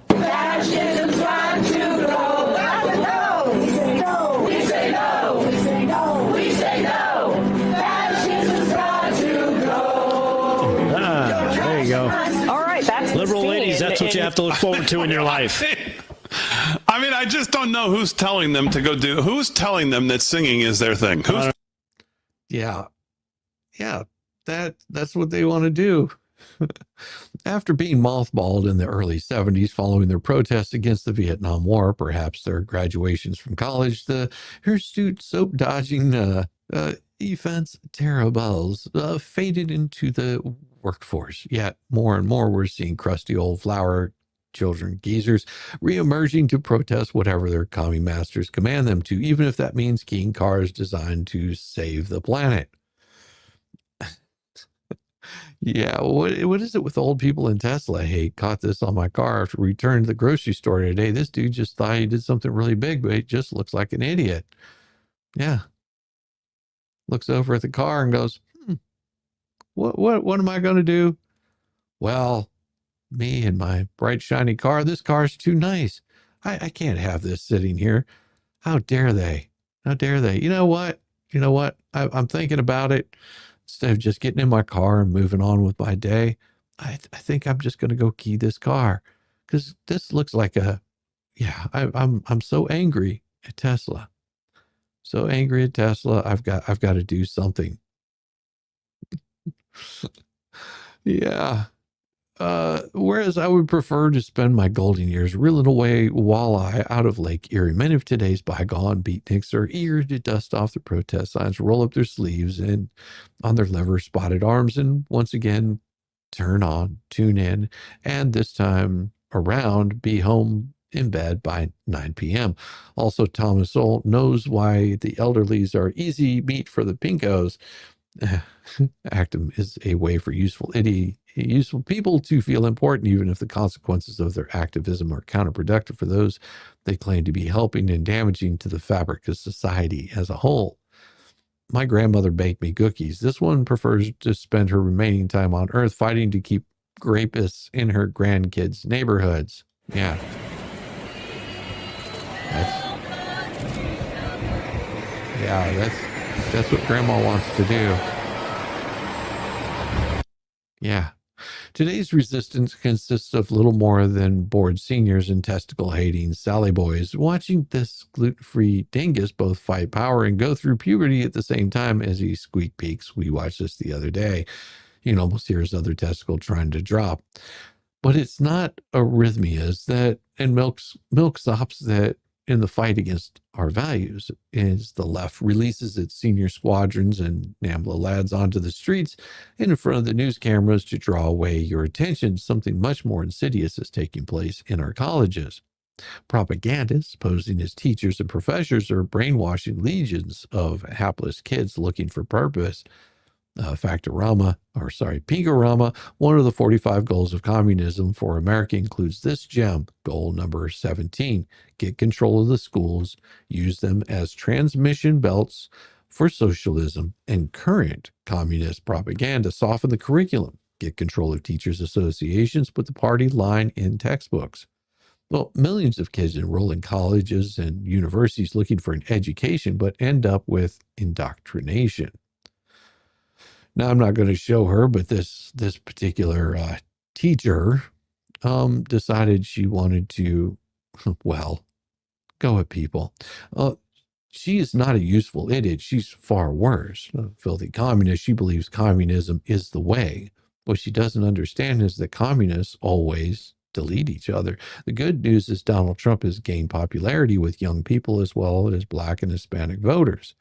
Fascism's trying to grow. No, we say no. We say no. We say no. We say no. Fascism's trying to grow. There you go. All right, that's the Liberal scene. ladies, that's what you have to look forward to in your life. I mean, I just don't know who's telling them to go do. Who's telling them that singing is their thing? Who's? Yeah, that's what they want to do. After being mothballed in the early 70s following their protests against the Vietnam War, perhaps their graduations from college, the hirsute soap-dodging offense terribles faded into the workforce. Yet more and more we're seeing crusty old flower children geezers reemerging to protest whatever their commie masters command them to, even if that means keying cars designed to save the planet. Yeah, what is it with old people in Tesla? Hey, caught this on my car after we returned to the grocery store today. This dude just thought he did something really big, but he just looks like an idiot. Yeah. Looks over at the car and goes, what am I going to do? Well, me and my bright, shiny car. This car's too nice. I can't have this sitting here. How dare they? How dare they? You know what? I'm thinking about it. Instead of just getting in my car and moving on with my day, I think I'm just going to go key this car because this looks like I'm so angry at Tesla. So angry at Tesla. I've got to do something. Yeah. Whereas I would prefer to spend my golden years reeling away walleye out of Lake Erie. Many of today's bygone beatniks are eager to dust off the protest signs, roll up their sleeves and on their liver-spotted arms, and once again tune in, and this time around be home in bed by 9 p.m. Also, Thomas Sowell knows why the elderlies are easy meat for the pinkos. Actum is a way for useful people to feel important, even if the consequences of their activism are counterproductive for those they claim to be helping and damaging to the fabric of society as a whole. My grandmother baked me cookies. This one prefers to spend her remaining time on Earth fighting to keep rapists in her grandkids' neighborhoods. Yeah. That's what grandma wants to do. Yeah. Today's resistance consists of little more than bored seniors and testicle-hating Sally boys watching this gluten-free dingus both fight power and go through puberty at the same time as he squeak peeks. We watched this the other day. You can almost hear his other testicle trying to drop. But it's not arrhythmias that and milksops that in the fight against our values is the left releases its senior squadrons and NAMBLA lads onto the streets and in front of the news cameras to draw away your attention. Something much more insidious is taking place in our colleges. Propagandists posing as teachers and professors are brainwashing legions of hapless kids looking for purpose. Pinkorama, one of the 45 goals of communism for America includes this gem, goal number 17. Get control of the schools, use them as transmission belts for socialism and current communist propaganda. Soften the curriculum, get control of teachers' associations, put the party line in textbooks. Well, millions of kids enroll in colleges and universities looking for an education, but end up with indoctrination. Now, I'm not going to show her, but this particular teacher decided she wanted to, well, go at people. She is not a useful idiot. She's far worse. A filthy communist. She believes communism is the way. What she doesn't understand is that communists always delete each other. The good news is Donald Trump has gained popularity with young people as well as Black and Hispanic voters.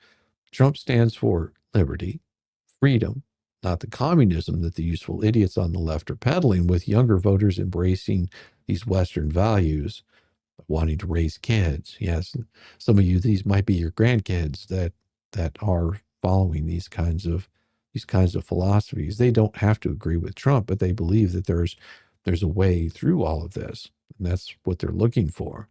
Trump stands for liberty, freedom, not the communism that the useful idiots on the left are peddling, with younger voters embracing these Western values, wanting to raise kids. Yes, some of you, these might be your grandkids that are following these kinds of philosophies. They don't have to agree with Trump, but they believe that there's a way through all of this, and that's what they're looking for.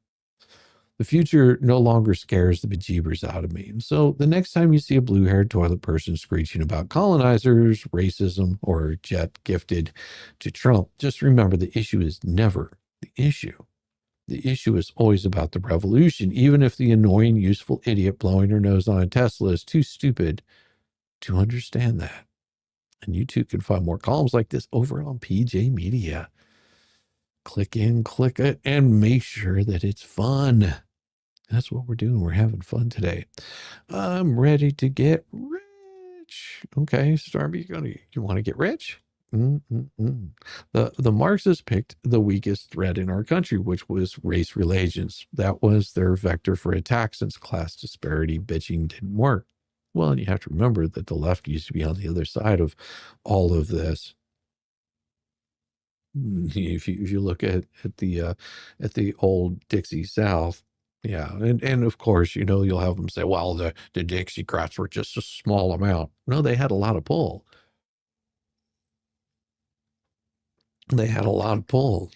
The future no longer scares the bejeebers out of me. So the next time you see a blue-haired toilet person screeching about colonizers, racism, or jet gifted to Trump, just remember the issue is never the issue. The issue is always about the revolution, even if the annoying, useful idiot blowing her nose on a Tesla is too stupid to understand that. And you too can find more columns like this over on PJ Media. Click in, click it, and make sure that it's fun. That's what we're doing. We're having fun today. I'm ready to get rich. Okay, Stormy, you want to get rich? The Marxists picked the weakest thread in our country, which was race relations. That was their vector for attack, since class disparity bitching didn't work. Well, and you have to remember that the left used to be on the other side of all of this. If you look at the old Dixie South, yeah, and of course, you'll have them say, well, the Dixiecrats were just a small amount. No, they had a lot of pull. They had a lot of pull,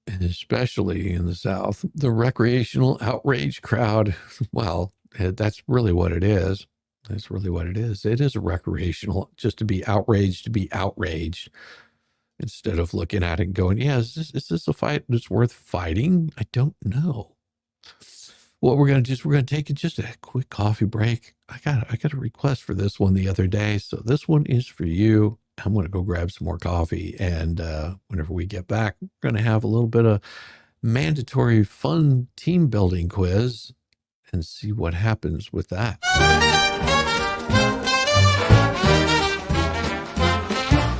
and especially in the South. The recreational outrage crowd, well, that's really what it is. That's really what it is. It is a recreational, just to be outraged, instead of looking at it and going, yeah, is this a fight that's worth fighting? I don't know. What we're going to do is we're going to take just a quick coffee break. I got a request for this one the other day, so this one is for you. I'm going to go grab some more coffee, and whenever we get back, we're going to have a little bit of mandatory fun team building quiz and see what happens with that.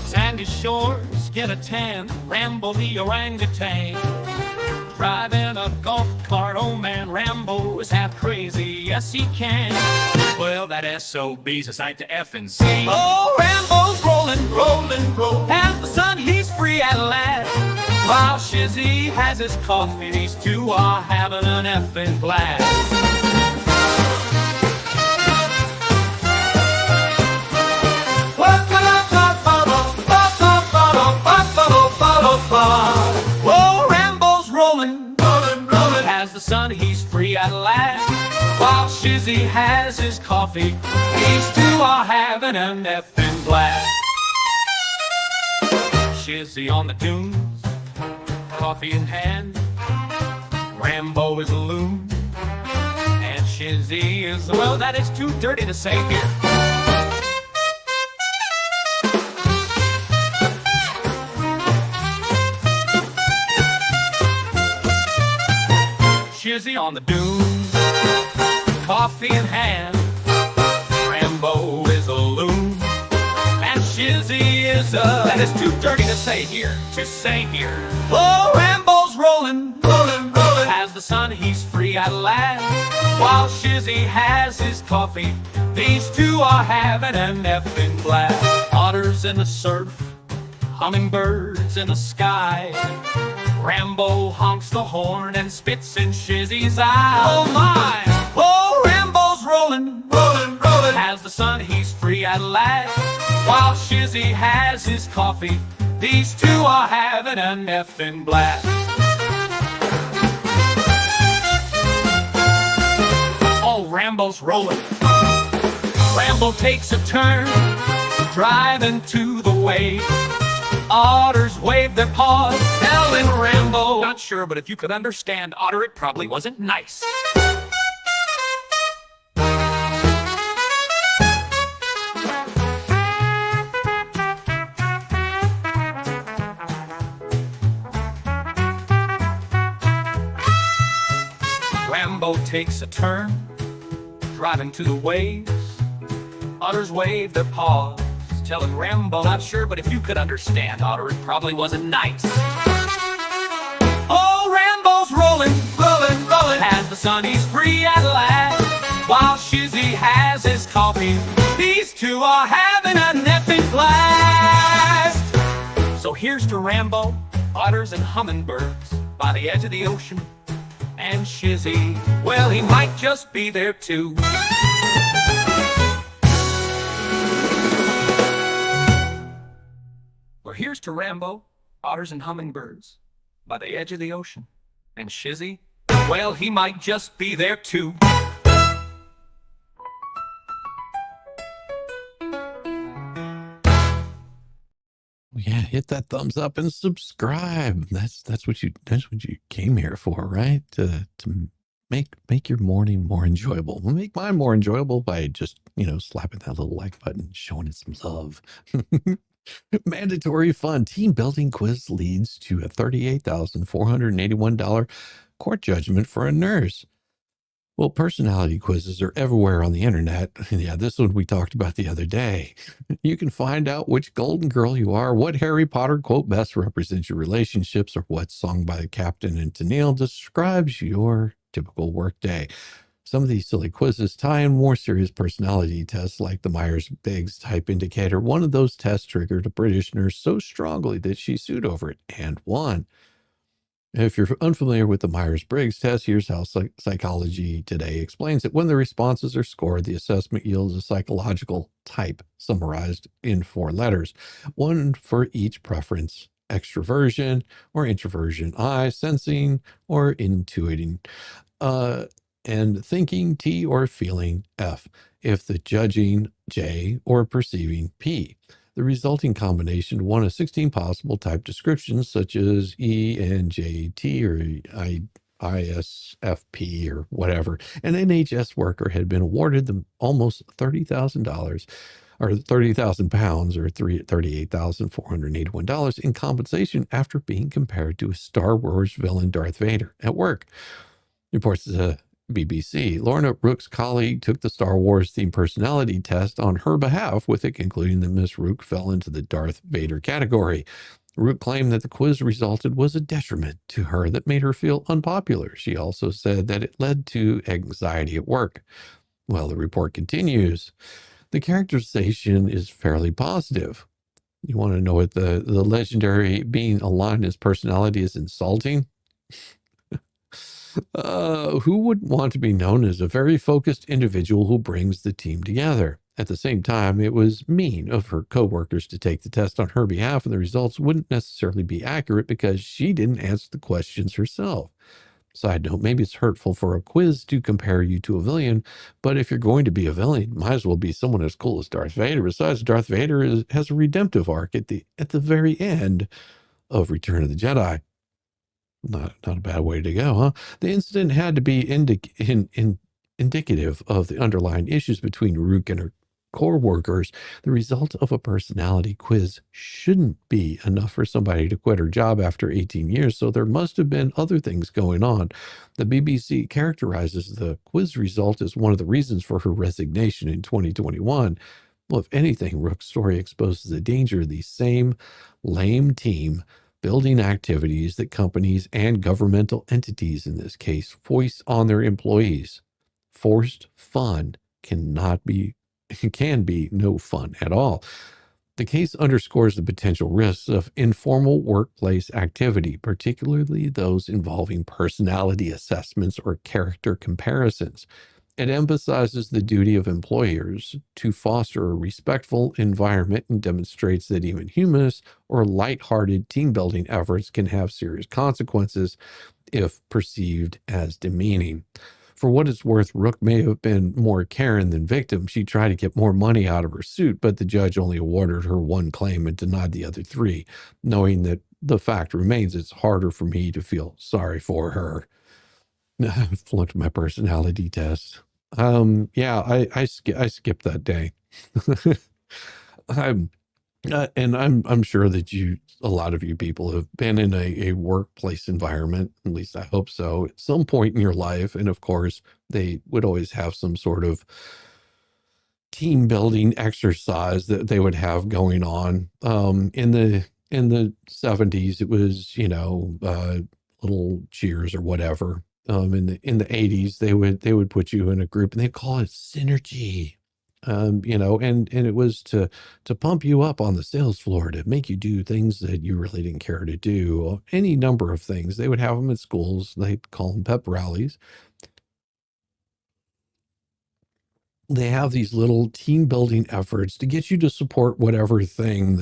Sandy shores, get a tan, Rambo the orangutan. Driving a golf cart, oh man, Rambo is half crazy, yes he can. Well, that SOB's a sight to effing see. Oh, Rambo's rolling, as the sun he's free at last. While Shizzy has his coffee, these two are having an effing blast. Whoa, Rambo's rolling, as the sun he's free at last. While Shizzy has his coffee, these two are having an effing blast. Shizzy on the dunes, coffee in hand. Rambo is a loon, and Shizzy is, well, that is too dirty to say here. Shizzy on the dunes, coffee in hand. Rambo is a loon, and Shizzy is that is too dirty to say here, Oh, Rambo's rolling, as the sun he's free at last. While Shizzy has his coffee, these two are having an effing blast. Otters in the surf, hummingbirds in the sky. Rambo honks the horn and spits in Shizzy's eye. Oh my! Oh, Rambo's rolling, as the sun he's free at last. While Shizzy has his coffee, these two are having an effing blast. Oh, Rambo's rolling. Rambo takes a turn, driving to the wave. Otters wave their paws, telling Rambo, not sure, but if you could understand otter, it probably wasn't nice. Rambo takes a turn, driving to the waves. Otters wave their paws, telling Rambo, not sure, but if you could understand, Otter, it probably wasn't nice. Oh, Rambo's rolling, rolling, rolling, as the sun he's free at last. While Shizzy has his coffee, these two are having an epic blast. So here's to Rambo, otters and hummingbirds by the edge of the ocean. And Shizzy, well, he might just be there too. Well, here's to Rambo, otters and hummingbirds by the edge of the ocean. And Shizzy, well, he might just be there too. Yeah, hit that thumbs up and subscribe. That's what you came here for, right? To make your morning more enjoyable. We'll make mine more enjoyable by just, slapping that little like button, showing it some love. Mandatory fun team building quiz leads to a $38,481 court judgment for a nurse. Well, personality quizzes are everywhere on the internet. Yeah, this one we talked about the other day. You can find out which golden girl you are, what Harry Potter quote best represents your relationships, or what song by the Captain and Tennille describes your typical workday. Some of these silly quizzes tie in more serious personality tests like the Myers-Briggs type indicator. One of those tests triggered a British nurse so strongly that she sued over it and won. If you're unfamiliar with the Myers-Briggs test, here's how Psychology Today explains it. When the responses are scored, the assessment yields a psychological type summarized in 4 letters, one for each preference: extroversion or introversion, I, sensing or intuiting, and thinking, T, or feeling, F, if the judging, J, or perceiving, P. The resulting combination one of 16 possible type descriptions, such as ENJT or ISFP or whatever. An NHS worker had been awarded them almost $30,000 or 30,000 pounds or $38,481 in compensation after being compared to a Star Wars villain Darth Vader at work. Reports the BBC. Lorna Rook's colleague took the Star Wars themed personality test on her behalf, with it concluding that Miss Rook fell into the Darth Vader category. Rook claimed that the quiz resulted was a detriment to her that made her feel unpopular. She also said that it led to anxiety at work. Well, the report continues. The characterization is fairly positive. You want to know what the legendary being aligned as personality is insulting? Who would want to be known as a very focused individual who brings the team together? At the same time, it was mean of her coworkers to take the test on her behalf, and the results wouldn't necessarily be accurate because she didn't answer the questions herself. Side note, maybe it's hurtful for a quiz to compare you to a villain, but if you're going to be a villain, might as well be someone as cool as Darth Vader. Besides, Darth Vader has a redemptive arc at the very end of Return of the Jedi. Not a bad way to go, huh? The incident had to be indicative of the underlying issues between Rook and her core workers. The result of a personality quiz shouldn't be enough for somebody to quit her job after 18 years, so there must have been other things going on. The BBC characterizes the quiz result as one of the reasons for her resignation in 2021. Well, if anything, Rook's story exposes the danger of the same lame team building activities that companies and governmental entities, in this case, foist on their employees. Forced fun can be no fun at all. The case underscores the potential risks of informal workplace activity, particularly those involving personality assessments or character comparisons. It emphasizes the duty of employers to foster a respectful environment and demonstrates that even humorous or lighthearted team-building efforts can have serious consequences if perceived as demeaning. For what it's worth, Rook may have been more Karen than victim. She tried to get more money out of her suit, but the judge only awarded her one claim and denied the other 3. Knowing that the fact remains, it's harder for me to feel sorry for her. I flunked my personality test. Yeah, I skipped that day. And I'm sure that a lot of you people have been in a workplace environment, at least I hope so, at some point in your life. And of course, they would always have some sort of team building exercise that they would have going on. In the 70s, it was, little cheers or whatever. In the 80s, they would put you in a group and they call it synergy. And it was to pump you up on the sales floor, to make you do things that you really didn't care to do, any number of things. They would have them at schools. They'd call them pep rallies. They have these little team building efforts to get you to support whatever thing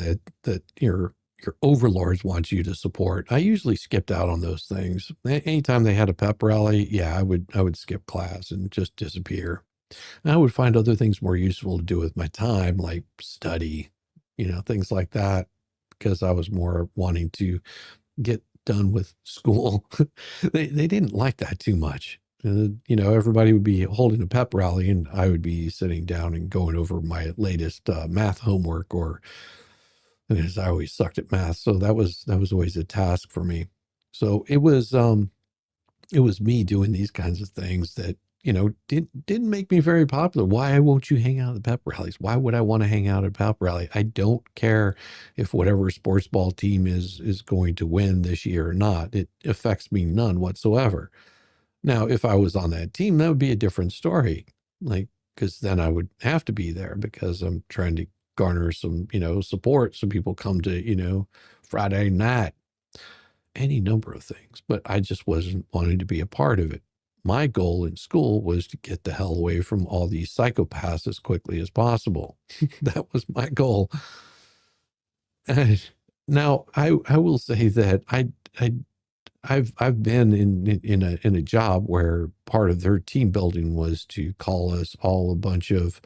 that your overlords want you to support. I usually skipped out on those things. Anytime they had a pep rally, yeah, I would skip class and just disappear. And I would find other things more useful to do with my time, like study, things like that, because I was more wanting to get done with school. They didn't like that too much. Everybody would be holding a pep rally and I would be sitting down and going over my latest math homework, or because I always sucked at math. So that was always a task for me. So it was me doing these kinds of things that, didn't make me very popular. Why won't you hang out at the pep rallies? Why would I want to hang out at a pep rally? I don't care if whatever sports ball team is going to win this year or not. It affects me none whatsoever. Now, if I was on that team, that would be a different story. Because then I would have to be there because I'm trying to garner some, support so people come to, Friday night, any number of things. But I just wasn't wanting to be a part of it. My goal in school was to get the hell away from all these psychopaths as quickly as possible. That was my goal. And now, I will say that I've been in a job where part of their team building was to call us all a bunch of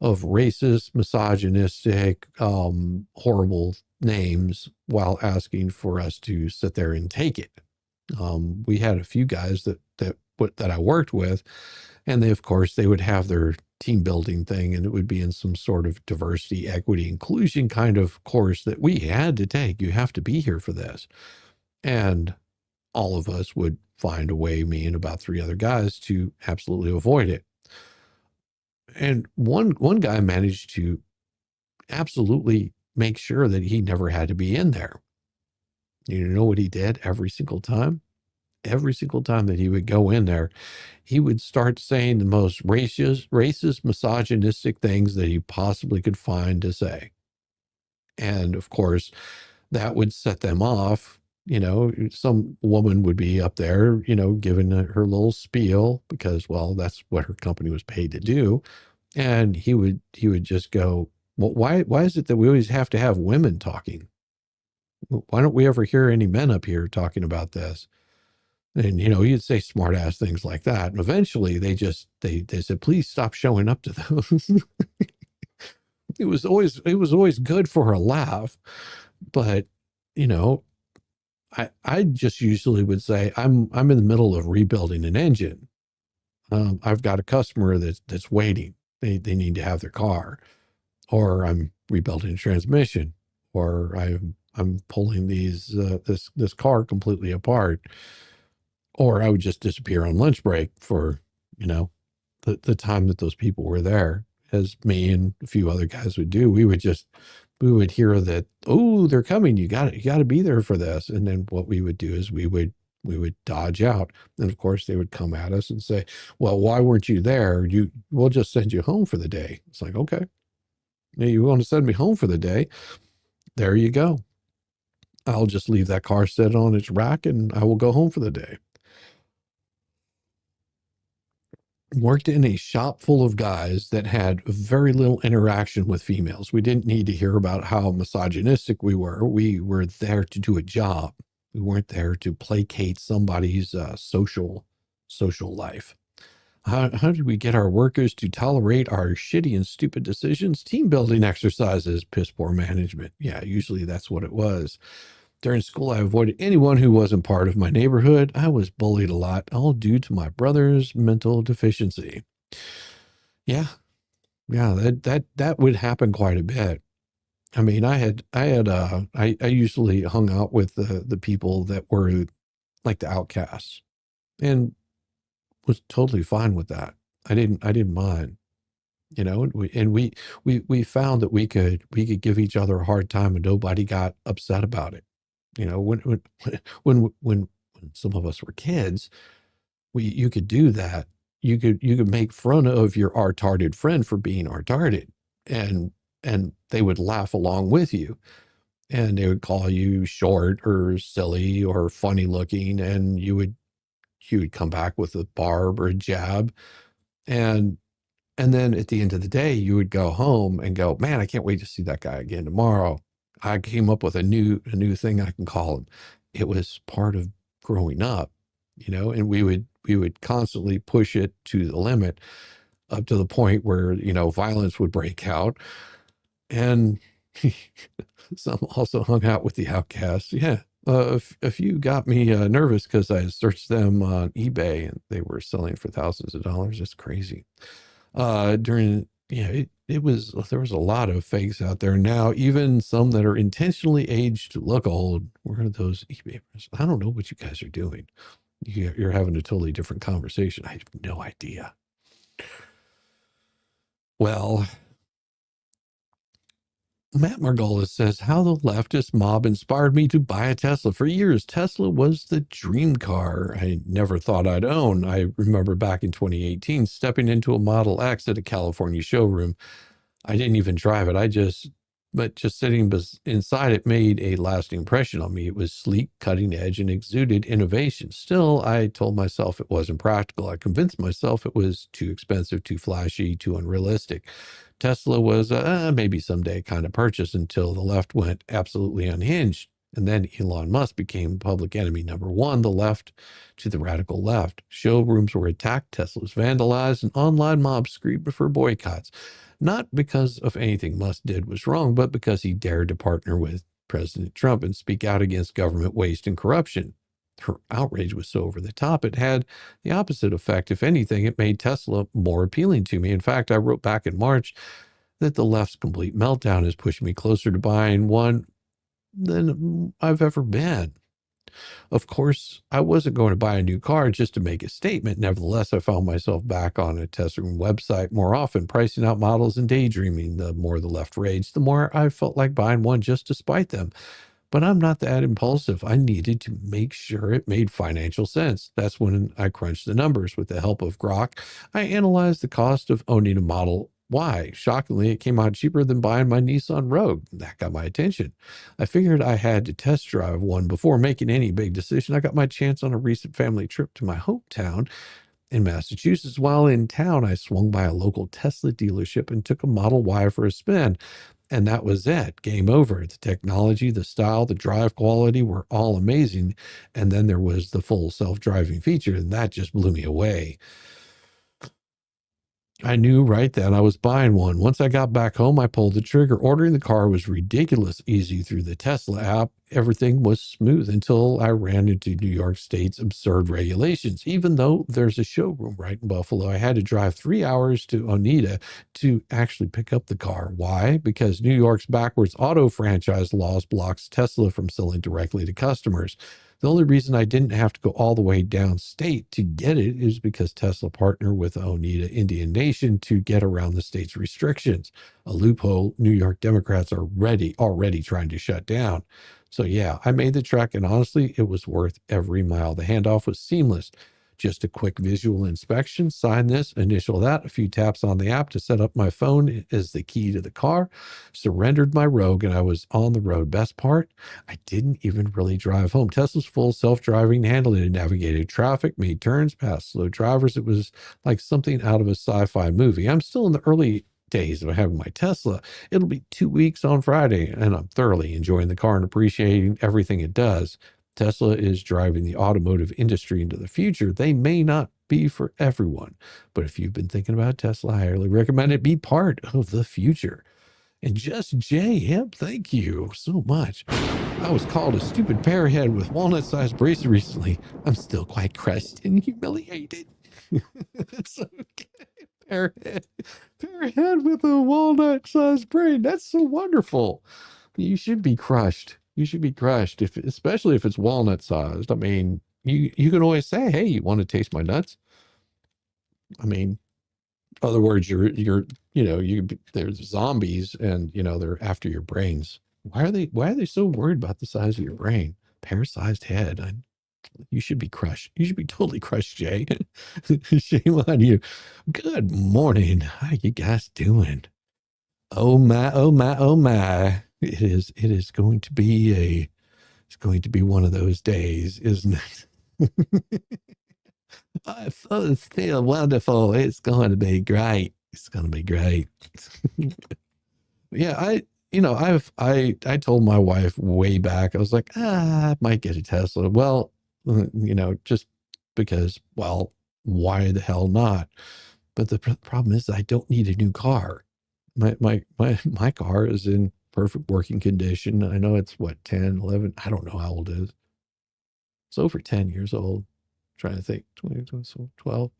racist, misogynistic, horrible names while asking for us to sit there and take it. We had a few guys that I worked with, and they would have their team building thing, and it would be in some sort of diversity, equity, inclusion kind of course that we had to take. You have to be here for this. And all of us would find a way, me and about 3 other guys, to absolutely avoid it. And one guy managed to absolutely make sure that he never had to be in there. You know what he did every single time? Every single time that he would go in there, he would start saying the most racist, misogynistic things that he possibly could find to say. And of course, that would set them off. Some woman would be up there, giving her little spiel because, well, that's what her company was paid to do. And he would just go, well, why is it that we always have to have women talking? Why don't we ever hear any men up here talking about this? And, you'd say smart ass things like that. And eventually they said, please stop showing up to those. It was always good for a laugh. But, I just usually would say, I'm in the middle of rebuilding an engine. I've got a customer that's waiting. They need to have their car, or I'm rebuilding a transmission, or I'm pulling this car completely apart. Or I would just disappear on lunch break for, the time that those people were there, as me and a few other guys would do. We would hear that, oh, they're coming. You got to be there for this. And then what we would do is we would dodge out. And of course they would come at us and say, well, why weren't you there? We'll just send you home for the day. It's like, okay, you want to send me home for the day? There you go. I'll just leave that car set on its rack and I will go home for the day. Worked in a shop full of guys that had very little interaction with females. We didn't need to hear about how misogynistic we were. We were there to do a job. We weren't there to placate somebody's social life. How did we get our workers to tolerate our shitty and stupid decisions? Team building exercises, piss poor management. Yeah, usually that's what it was. During school, I avoided anyone who wasn't part of my neighborhood. I was bullied a lot, all due to my brother's mental deficiency. Yeah, that would happen quite a bit. I mean, I usually hung out with the people that were like the outcasts and was totally fine with that. I didn't mind, you know, we found that we could give each other a hard time and nobody got upset about it. You know, when some of us were kids, you could do that. You could make fun of your artarded friend for being artarded, and they would laugh along with you, and they would call you short or silly or funny looking, and you would come back with a barb or a jab, and then at the end of the day, you would go home and go, man, I can't wait to see that guy again tomorrow. I came up with a new thing I can call him. It was part of growing up, you know, and we would constantly push it to the limit up to the point where, you know, violence would break out. And some also hung out with the outcasts. Yeah. A few got me nervous because I searched them on eBay and they were selling for thousands of dollars. It's crazy. During, yeah, there was a lot of fakes out there now, even some that are intentionally aged to look old. Where are those eBay? I don't know what you guys are doing. You're having a totally different conversation. I have no idea. Well, Matt Margolis says, how the leftist mob inspired me to buy a Tesla. For years, Tesla was the dream car I never thought I'd own. I remember back in 2018, stepping into a Model X at a California showroom. I didn't even drive it. But just sitting inside it made a lasting impression on me. It was sleek, cutting edge, and exuded innovation. Still, I told myself it wasn't practical. I convinced myself it was too expensive, too flashy, too unrealistic. Tesla was maybe someday kind of purchase until the left went absolutely unhinged. And then Elon Musk became public enemy number one, the left to the radical left. Showrooms were attacked, Teslas vandalized, and online mobs screamed for boycotts. Not because of anything Musk did was wrong, but because he dared to partner with President Trump and speak out against government waste and corruption. Her outrage was so over the top, it had the opposite effect. If anything, it made Tesla more appealing to me. In fact, I wrote back in March that the left's complete meltdown has pushed me closer to buying one than I've ever been. Of course, I wasn't going to buy a new car just to make a statement. Nevertheless, I found myself back on a Tesla website more often, pricing out models and daydreaming. The more the left raged, the more I felt like buying one just to spite them. But I'm not that impulsive. I needed to make sure it made financial sense. That's when I crunched the numbers. With the help of Grok, I analyzed the cost of owning a Model Y. Shockingly, it came out cheaper than buying my Nissan Rogue. That got my attention. I figured I had to test drive one before making any big decision. I got my chance on a recent family trip to my hometown in Massachusetts. While in town, I swung by a local Tesla dealership and took a Model Y for a spin. And that was it. Game over. The technology, the style, the drive quality were all amazing. And then there was the full self-driving feature, and that just blew me away. I knew right then I was buying one. Once I got back home, I pulled the trigger. Ordering the car was ridiculous easy through the Tesla app. Everything was smooth until I ran into New York State's absurd regulations. Even though there's a showroom right in Buffalo, I had to drive 3 hours to Oneida to actually pick up the car. Why? Because New York's backwards auto franchise laws blocks Tesla from selling directly to customers. The only reason I didn't have to go all the way downstate to get it is because Tesla partnered with Oneida Indian Nation to get around the state's restrictions, a loophole New York Democrats are already trying to shut down. So yeah, I made the trek, and honestly, it was worth every mile. The handoff was seamless. Just a quick visual inspection, sign this, initial that, a few taps on the app to set up my phone as the key to the car, surrendered my Rogue, and I was on the road. Best part, I didn't even really drive home. Tesla's full self-driving, handled it, navigated traffic, made turns, passed slow drivers. It was like something out of a sci-fi movie. I'm still in the early days of having my Tesla. It'll be 2 weeks on Friday, and I'm thoroughly enjoying the car and appreciating everything it does. Tesla is driving the automotive industry into the future. They may not be for everyone, but if you've been thinking about Tesla, I highly recommend it. Be part of the future. And Just JM, thank you so much. I was called a stupid pearhead with walnut-sized bracelet recently. I'm still quite crushed and humiliated. It's okay. Pearhead, pearhead with a walnut-sized brain. That's so wonderful. You should be crushed. You should be crushed, if especially if it's walnut-sized. I mean, you can always say, "Hey, you want to taste my nuts?" I mean, in other words, there's zombies, and they're after your brains. Why are they so worried about the size of your brain? Pear-sized head. You should be crushed. You should be totally crushed, Jay. Shame on you. Good morning. How you guys doing? Oh my, oh my, oh my. It's going to be one of those days, isn't it? I feel wonderful. It's going to be great. It's going to be great. Yeah, I told my wife way back, I was like, I might get a Tesla. Well, just because, well, why the hell not? But the problem is I don't need a new car. My car is in perfect working condition. I know it's what, 10, 11, I don't know how old it is. It's over 10 years old. I'm trying to think, 20, 12.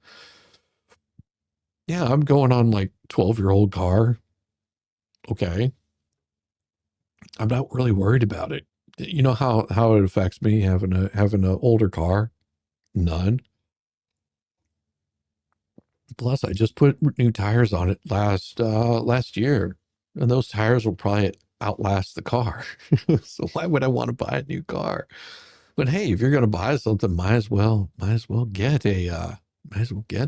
Yeah, I'm going on like 12-year-old car. Okay. I'm not really worried about it. You know how it affects me having an older car? None. Plus, I just put new tires on it last year, and those tires will probably outlast the car. So why would I want to buy a new car? But hey, if you're going to buy something, might as well get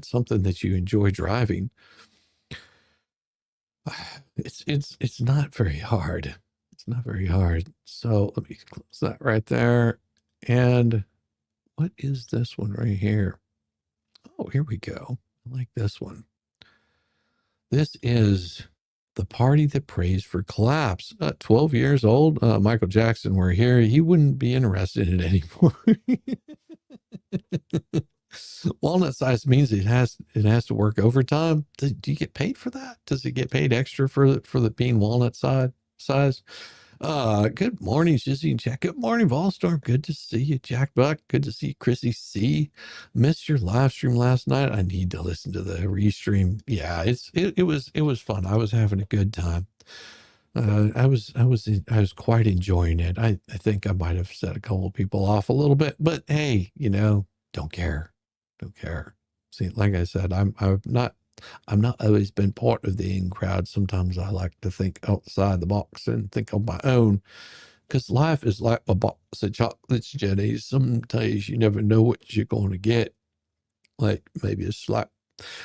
something that you enjoy driving. It's not very hard. It's not very hard. So let me close that right there. And what is this one right here? Oh, here we go. I like this one. This is the party that prays for collapse. 12 years old. Michael Jackson were here. He wouldn't be interested in it anymore. Walnut size means it has to work overtime. Do you get paid for that? Does it get paid extra for the being walnut size? Good morning, Shizzy and Jack. Good morning, Volstorm. Good to see you, Jack Buck. Good to see Chrissy C. Missed your live stream last night. I need to listen to the restream. Yeah, it was fun. I was having a good time. I was quite enjoying it. I think I might have set a couple of people off a little bit, but hey, don't care. See, like I said, I'm not always been part of the in crowd. Sometimes I like to think outside the box and think on my own, because life is like a box of chocolates, Jenny. Sometimes you never know what you're going to get. Like maybe a slap.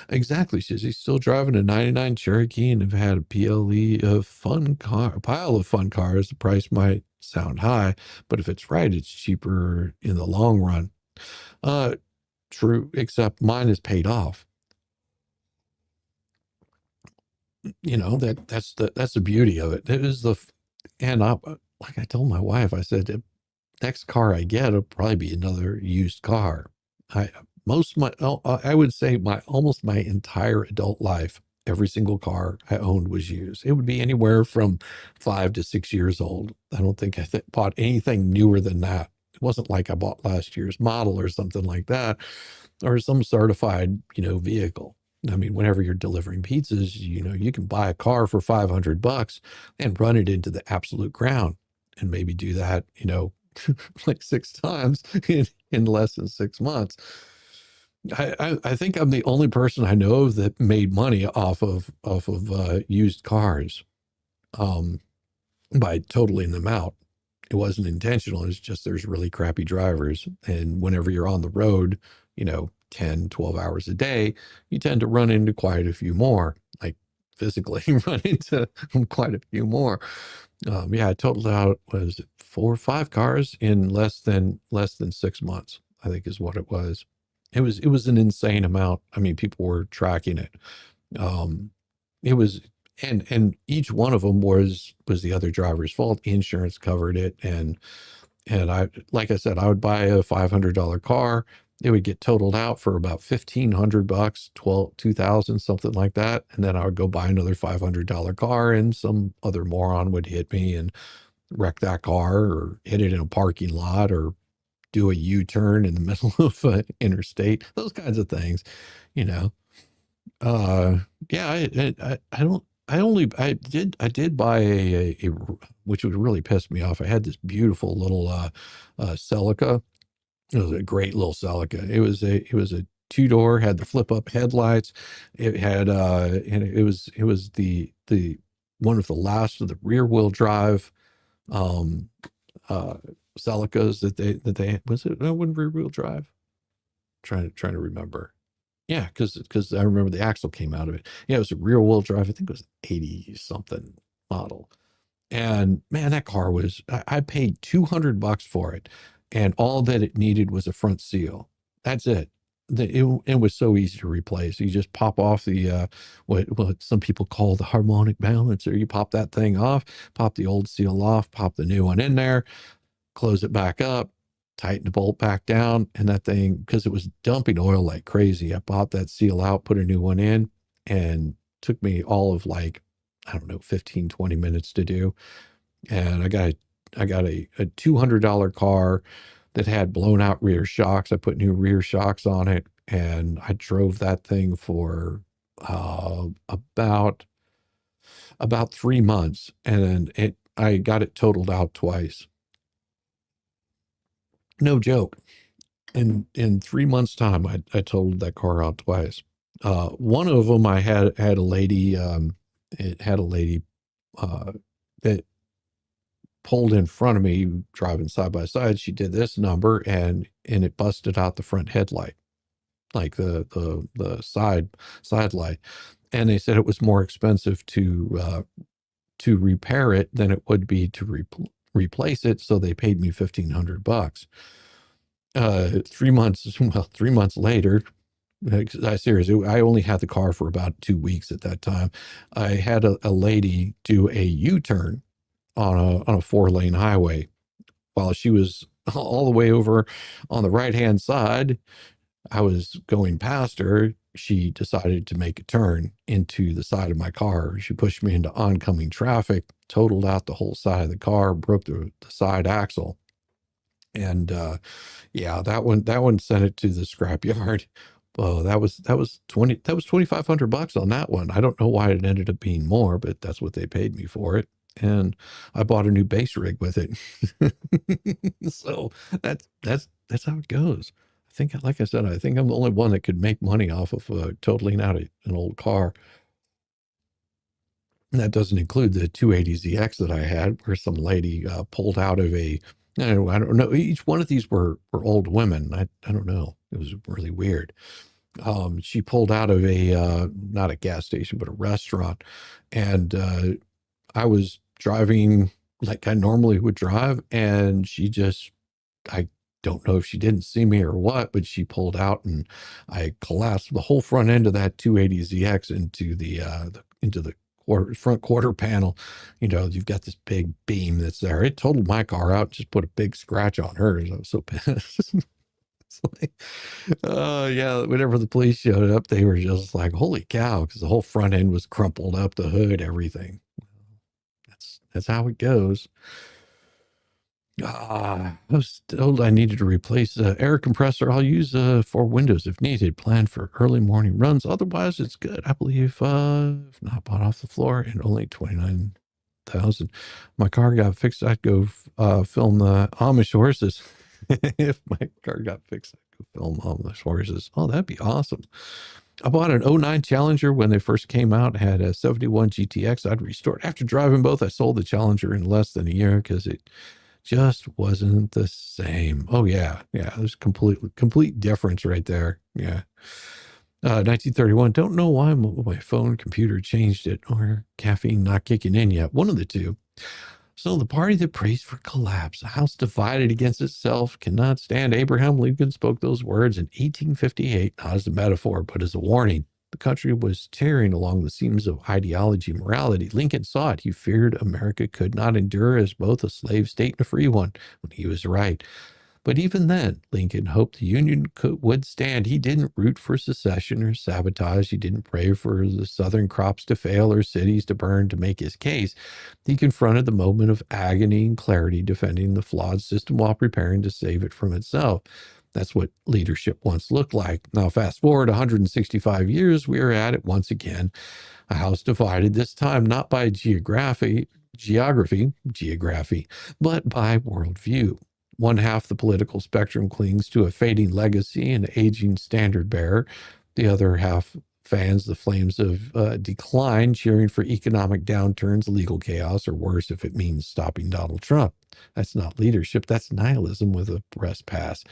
Exactly. She's still driving a 99 Cherokee and have had a PLE of a pile of fun cars. The price might sound high, but if it's right, it's cheaper in the long run. True, except mine is paid off. That's the beauty of it. It is like I told my wife, I said, the next car I get will probably be another used car. I would say almost my entire adult life, every single car I owned was used. It would be anywhere from 5 to 6 years old. I don't think I bought anything newer than that. It wasn't like I bought last year's model or something like that, or some certified, vehicle. I mean, whenever you're delivering pizzas, you can buy a car for $500 and run it into the absolute ground, and maybe do that, like 6 times in less than 6 months. I think I'm the only person I know of that made money off of used cars, by totaling them out. It wasn't intentional. It's just there's really crappy drivers, and whenever you're on the road, 10, 12 hours a day, you tend to run into quite a few more, like physically run into quite a few more. Yeah, I totaled out, was it 4 or 5 cars in less than 6 months, I think is what it was. It was an insane amount. I mean, people were tracking it. It was, and each one of them was the other driver's fault. Insurance covered it, and like I said, I would buy a $500 car. It would get totaled out for about $1,500, 2,000, something like that. And then I would go buy another $500 car, and some other moron would hit me and wreck that car, or hit it in a parking lot, or do a U-turn in the middle of an interstate, those kinds of things, Yeah, I did buy which would really piss me off. I had this beautiful little Celica. It was a great little Celica. It was a two-door, had the flip-up headlights. It had and it was the one of the last of the rear-wheel drive um uh Celicas that they was it no one rear-wheel drive? Trying to remember. Yeah, because I remember the axle came out of it. Yeah, it was a rear-wheel drive. I think it was 80 something model. And man, that car was I paid $200 for it, and all that it needed was a front seal. That's it. It was so easy to replace. You just pop off the what some people call the harmonic balancer. You pop that thing off, pop the old seal off, pop the new one in there, close it back up, tighten the bolt back down, and that thing, because it was dumping oil like crazy, I popped that seal out, put a new one in, and took me all of like, I don't know, 15, 20 minutes to do. And I got a $200 car that had blown out rear shocks. I put new rear shocks on it, and I drove that thing for about 3 months, and I got it totaled out twice. No joke. In 3 months' time, I totaled that car out twice. One of them I had a lady, it had a lady that pulled in front of me driving side by side. She did this number, and it busted out the front headlight, like the side light. And they said it was more expensive to repair it than it would be to replace it. So they paid me $1,500. 3 months later, seriously, I only had the car for about 2 weeks at that time. I had a lady do a U-turn on a 4-lane highway while she was all the way over on the right-hand side. I was going past her. She decided to make a turn into the side of my car. She pushed me into oncoming traffic, totaled out the whole side of the car, broke the side axle. And yeah, that one sent it to the scrapyard. Oh, that was $2,500 on that one. I don't know why it ended up being more, but that's what they paid me for it. And I bought a new bass rig with it. So that's how it goes. I think, like I said, I think I'm the only one that could make money off of totaling out an old car. And that doesn't include the 280ZX that I had, where some lady pulled out of I don't know. Each one of these were old women. I don't know. It was really weird. She pulled out of not a gas station, but a restaurant. And I was driving like I normally would drive. And I don't know if she didn't see me or what, but she pulled out, and I collapsed the whole front end of that 280ZX into the front quarter panel. You've got this big beam that's there. It totaled my car out, just put a big scratch on hers. I was so pissed. It's like, yeah, whenever the police showed up, they were just like, holy cow, because the whole front end was crumpled up, the hood, everything. That's how it goes. I was told I needed to replace the air compressor. I'll use for windows if needed. Plan for early morning runs. Otherwise, it's good. I believe if not bought off the floor and only 29,000. My car got fixed. I'd go film the Amish horses. If my car got fixed, I'd go film Amish horses. Oh, that'd be awesome. I bought an 09 Challenger when they first came out. Had a 71 GTX. I'd restored. After driving both, I sold the Challenger in less than a year because it just wasn't the same. Oh yeah. There's complete difference right there. Yeah. 1931. Don't know why my phone computer changed it, or caffeine not kicking in yet. One of the two. So the party that prays for collapse, a house divided against itself, cannot stand. Abraham Lincoln spoke those words in 1858, not as a metaphor, but as a warning. The country was tearing along the seams of ideology and morality. Lincoln saw it. He feared America could not endure as both a slave state and a free one, when he was right. But even then, Lincoln hoped the Union would stand. He didn't root for secession or sabotage. He didn't pray for the Southern crops to fail or cities to burn to make his case. He confronted the moment of agony and clarity, defending the flawed system while preparing to save it from itself. That's what leadership once looked like. Now, fast forward 165 years, we are at it once again. A house divided, this time not by geography, but by worldview. One half the political spectrum clings to a fading legacy and aging standard bearer. The other half fans the flames of decline, cheering for economic downturns, legal chaos, or worse if it means stopping Donald Trump. That's not leadership. That's nihilism with a press pass.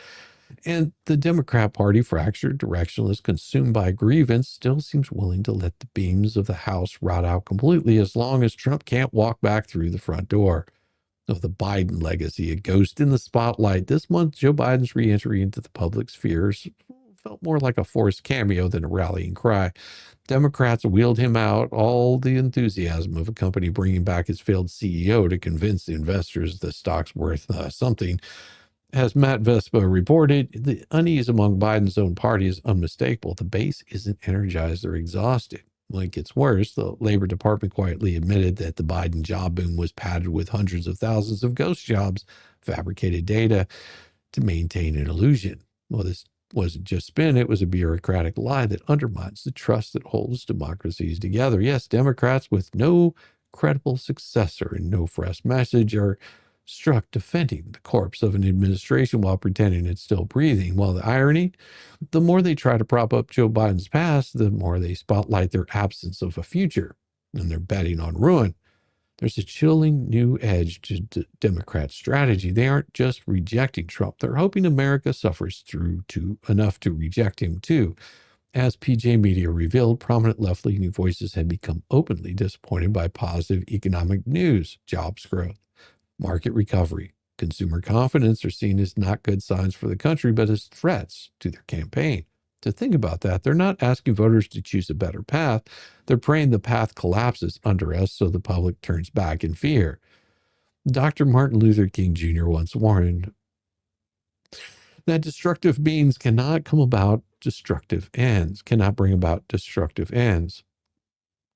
And the Democrat Party, fractured, directionless, consumed by grievance, still seems willing to let the beams of the House rot out completely as long as Trump can't walk back through the front door. Of the Biden legacy, a ghost in the spotlight. This month, Joe Biden's re-entry into the public spheres felt more like a forced cameo than a rallying cry. Democrats wheeled him out, all the enthusiasm of a company bringing back its failed CEO to convince the investors the stock's worth something. As Matt Vespa reported, the unease among Biden's own party is unmistakable. The base isn't energized or exhausted. When it gets worse, the Labor Department quietly admitted that the Biden job boom was padded with hundreds of thousands of ghost jobs, fabricated data to maintain an illusion. Well, this wasn't just spin, it was a bureaucratic lie that undermines the trust that holds democracies together. Yes, Democrats with no credible successor and no fresh message are struck defending the corpse of an administration while pretending it's still breathing. While the irony, the more they try to prop up Joe Biden's past, the more they spotlight their absence of a future, and they're betting on ruin. There's a chilling new edge to Democrat strategy. They aren't just rejecting Trump. They're hoping America suffers through enough to reject him too. As PJ Media revealed, prominent left-leaning voices had become openly disappointed by positive economic news, jobs growth, market recovery. Consumer confidence are seen as not good signs for the country, but as threats to their campaign. To think about that, they're not asking voters to choose a better path. They're praying the path collapses under us so the public turns back in fear. Dr. Martin Luther King Jr. once warned that destructive means cannot come about destructive ends, cannot bring about destructive ends,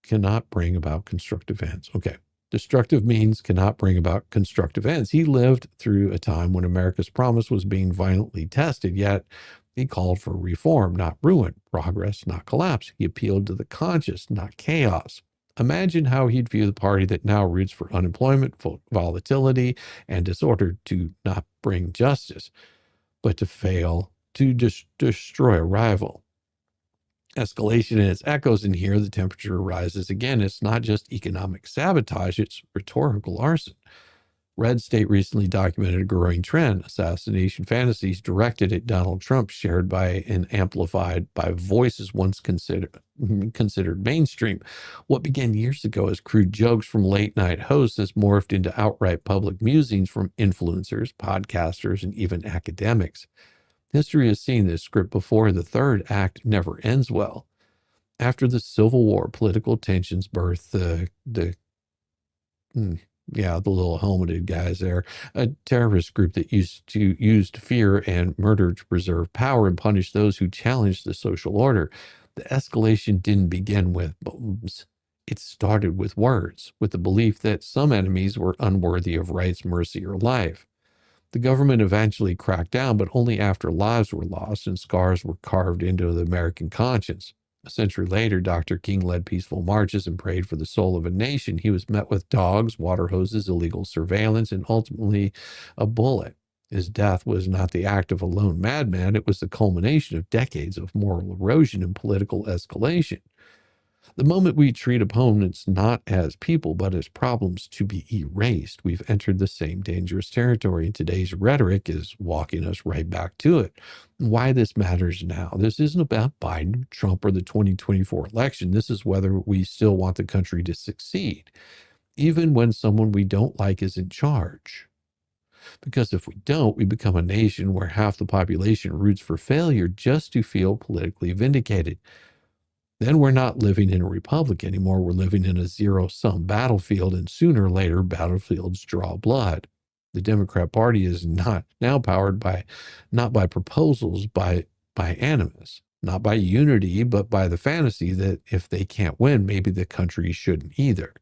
cannot bring about constructive ends. Okay. Destructive means cannot bring about constructive ends. He lived through a time when America's promise was being violently tested, yet he called for reform, not ruin, progress, not collapse. He appealed to the conscious, not chaos. Imagine how he'd view the party that now roots for unemployment, volatility, and disorder to not bring justice, but to fail to destroy a rival. Escalation and its echoes in here, the temperature rises again. It's not just economic sabotage, it's rhetorical arson. Red State recently documented a growing trend, assassination fantasies directed at Donald Trump, shared by and amplified by voices once considered mainstream. What began years ago as crude jokes from late-night hosts has morphed into outright public musings from influencers, podcasters, and even academics. History has seen this script before. The third act never ends well. After the Civil War, political tensions birthed the little helmeted guys there, a terrorist group that used fear and murder to preserve power and punish those who challenged the social order. The escalation didn't begin with bombs. It started with words, with the belief that some enemies were unworthy of rights, mercy, or life. The government eventually cracked down, but only after lives were lost and scars were carved into the American conscience. A century later, Dr. King led peaceful marches and prayed for the soul of a nation. He was met with dogs, water hoses, illegal surveillance, and ultimately a bullet. His death was not the act of a lone madman. It was the culmination of decades of moral erosion and political escalation. The moment we treat opponents not as people, but as problems to be erased, we've entered the same dangerous territory, and today's rhetoric is walking us right back to it. Why this matters now. This isn't about Biden, Trump, or the 2024 election. This is whether we still want the country to succeed, even when someone we don't like is in charge. Because if we don't, we become a nation where half the population roots for failure just to feel politically vindicated. Then we're not living in a republic anymore. We're living in a zero-sum battlefield, and sooner or later, battlefields draw blood. The Democrat Party is not now powered not by proposals, by animus, not by unity, but by the fantasy that if they can't win, maybe the country shouldn't either.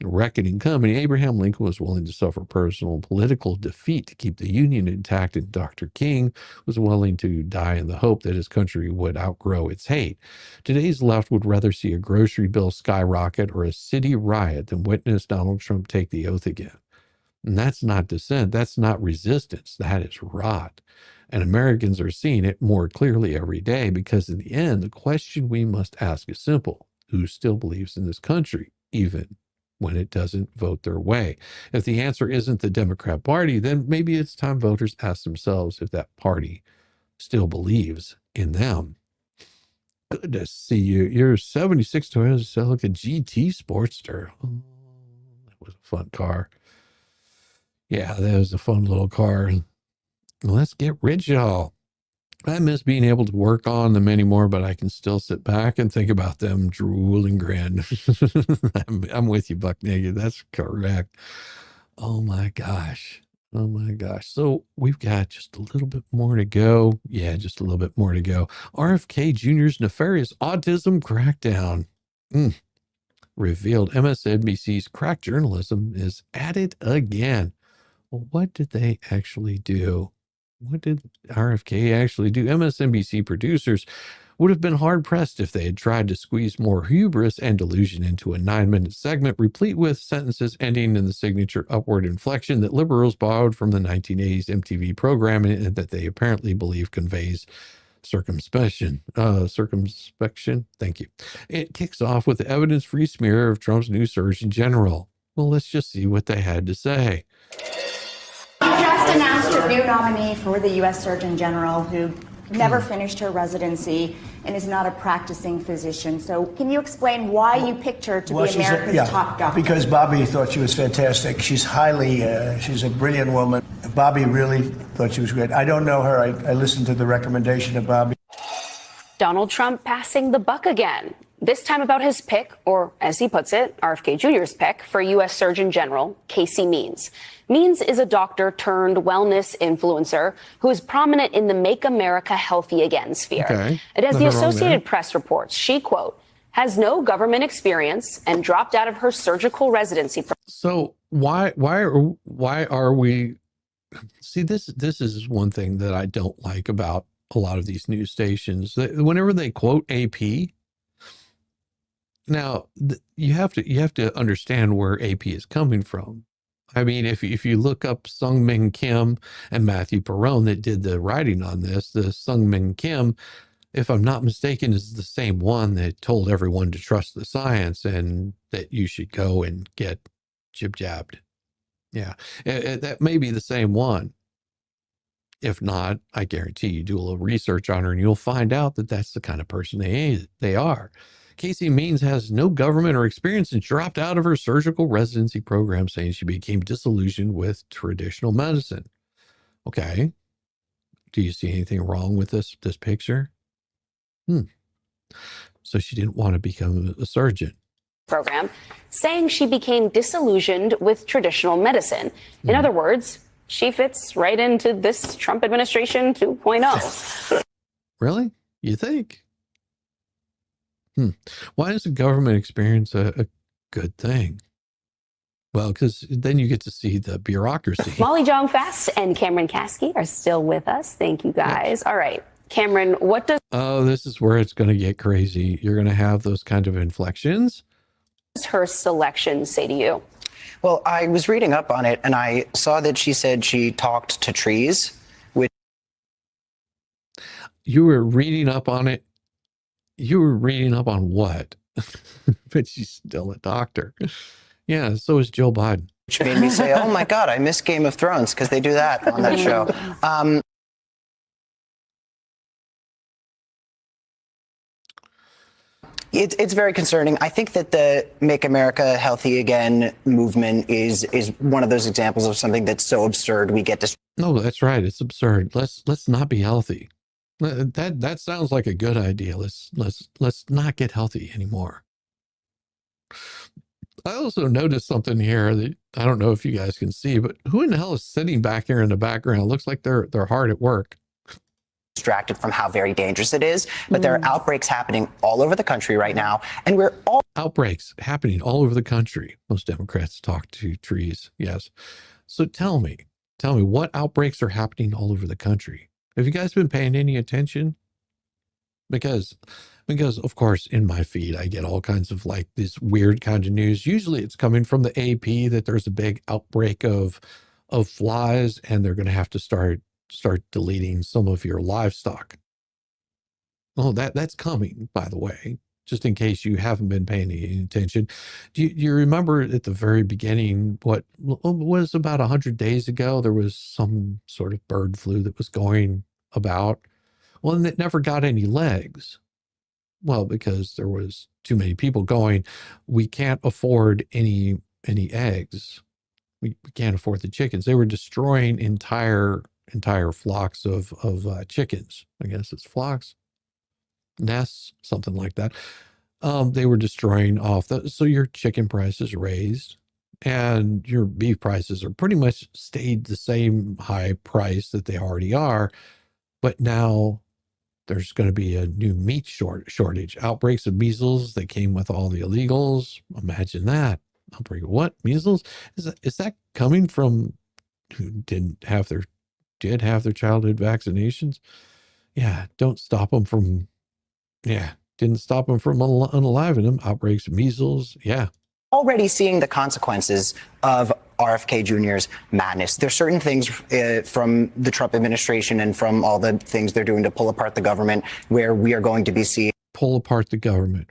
reckoning coming. Abraham Lincoln was willing to suffer personal political defeat to keep the Union intact, and Dr. King was willing to die in the hope that his country would outgrow its hate. Today's left would rather see a grocery bill skyrocket or a city riot than witness Donald Trump take the oath again. And that's not dissent. That's not resistance. That is rot. And Americans are seeing it more clearly every day, because in the end, the question we must ask is simple. Who still believes in this country, even when it doesn't vote their way? If the answer isn't the Democrat Party, then maybe it's time voters ask themselves if that party still believes in them. Good to see you. Your 76 Toyota Celica GT Sportster. Oh, that was a fun car. Yeah, that was a fun little car. Let's get rich, y'all. I miss being able to work on them anymore, but I can still sit back and think about them, drool and grin. I'm with you, Buck Naked. That's correct. Oh my gosh. Oh my gosh. So we've got just a little bit more to go. Yeah, just a little bit more to go. RFK Jr.'s nefarious autism crackdown. Revealed MSNBC's crack journalism is at it again. Well, what did they actually do? What did RFK actually do? MSNBC producers would have been hard-pressed if they had tried to squeeze more hubris and delusion into a 9-minute segment replete with sentences ending in the signature upward inflection that liberals borrowed from the 1980s MTV programming and that they apparently believe conveys circumspection. Thank you. It kicks off with the evidence-free smear of Trump's new Surgeon General. Well, let's just see what they had to say. You just announced your new nominee for the U.S. Surgeon General, who never finished her residency and is not a practicing physician. So can you explain why you picked her to be America's top doctor? Because Bobby thought she was fantastic. She's she's a brilliant woman. Bobby really thought she was great. I don't know her. I listened to the recommendation of Bobby. Donald Trump passing the buck again. This time about his pick, or as he puts it, RFK Jr.'s pick for U.S. Surgeon General Casey Means. Means is a doctor turned wellness influencer who is prominent in the Make America Healthy Again sphere. Okay. And as the Associated Press reports, she, quote, has no government experience and dropped out of her surgical residency. So why are we? See, this is one thing that I don't like about a lot of these news stations. Whenever they quote AP. Now, you have to understand where AP is coming from. I mean, if you look up Sungmin Kim and Matthew Perrone that did the writing on this, the Sungmin Kim, if I'm not mistaken, is the same one that told everyone to trust the science and that you should go and get jib-jabbed. Yeah, that may be the same one. If not, I guarantee you do a little research on her and you'll find out that that's the kind of person they are. Casey Means has no government or experience and dropped out of her surgical residency program, saying she became disillusioned with traditional medicine. Okay. Do you see anything wrong with this picture? So she didn't want to become a surgeon. Program, saying she became disillusioned with traditional medicine. In other words, she fits right into this Trump administration 2.0. Really? You think? Why is the government experience a good thing? Well, because then you get to see the bureaucracy. Molly Jong-Fast and Cameron Kasky are still with us. Thank you, guys. All right. Cameron, what does... Oh, this is where it's going to get crazy. You're going to have those kind of inflections. What does her selection say to you? Well, I was reading up on it, and I saw that she said she talked to trees. You were reading up on it? You were reading up on what? But she's still a doctor. Yeah, so is Joe Biden. Which made me say, oh my God, I miss Game of Thrones, because they do that on that show. It's very concerning. I think that the Make America Healthy Again movement is one of those examples of something that's so absurd we get to... No, that's right. It's absurd. Let's not be healthy. That sounds like a good idea. Let's not get healthy anymore. I also noticed something here that I don't know if you guys can see, but who in the hell is sitting back here in the background? Looks like they're hard at work. distracted from how very dangerous it is. But there are outbreaks happening all over the country right now, and we're all outbreaks happening all over the country. Most Democrats talk to trees. Yes. So tell me what outbreaks are happening all over the country. Have you guys been paying any attention? Because of course in my feed I get all kinds of like this weird kind of news. Usually it's coming from the AP that there's a big outbreak of flies and they're going to have to start deleting some of your livestock. Oh, that's coming, by the way, just in case you haven't been paying any attention. Do you remember at the very beginning, what was about 100 days ago, there was some sort of bird flu that was going about? Well, and it never got any legs. Well, because there was too many people going, we can't afford any eggs. We can't afford the chickens. They were destroying entire flocks of chickens. I guess it's flocks, nests, something like that. They were destroying off so your chicken prices raised and your beef prices are pretty much stayed the same high price that they already are. But now there's going to be a new meat shortage. Outbreaks of measles that came with all the illegals. Imagine that. Outbreak of what? Measles? Is that coming from who did have their childhood vaccinations? Yeah, didn't stop them from unaliving them. Outbreaks of measles. Yeah. Already seeing the consequences of RFK Jr.'s madness. There's certain things from the Trump administration and from all the things they're doing to pull apart the government where we are going to be seeing. Pull apart the government.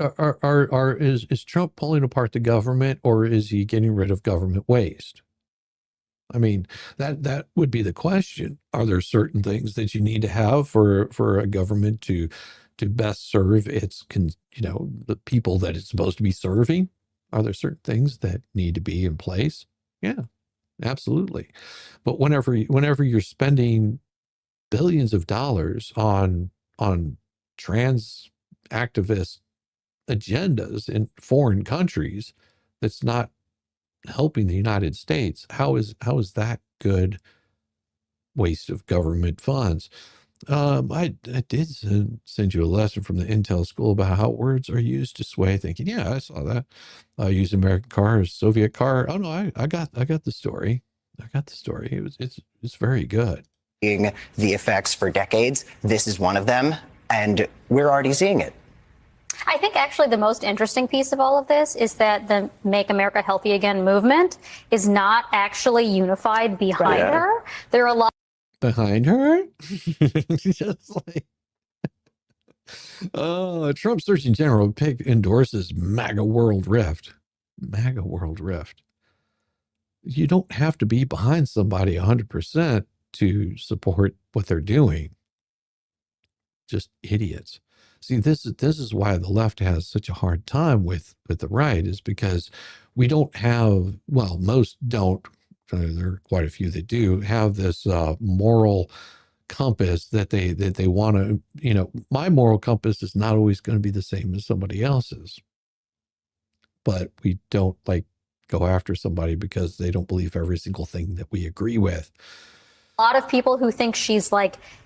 Is Trump pulling apart the government, or is he getting rid of government waste? I mean, that would be the question. Are there certain things that you need to have for a government to best serve its, the people that it's supposed to be serving? Are there certain things that need to be in place? Yeah, absolutely. But whenever you're spending billions of dollars on trans activist agendas in foreign countries, that's not helping the United States. How is that good waste of government funds? I did send you a lesson from the Intel school about how words are used to sway thinking. Yeah, I saw that. Used American car as Soviet car. Oh no, I got the story. I got the story. It's very good. The effects for decades. This is one of them, and we're already seeing it. I think actually the most interesting piece of all of this is that the Make America Healthy Again movement is not actually unified behind her. There are a lot behind her. Just like, Trump Surgeon General Pick endorses MAGA World Rift. MAGA World Rift. You don't have to be behind somebody 100% to support what they're doing. Just idiots. See, this is why the left has such a hard time with the right, is because we don't have, well, most don't, there are quite a few that do have this moral compass that they want to, my moral compass is not always going to be the same as somebody else's. But we don't go after somebody because they don't believe every single thing that we agree with. A lot of people who think she's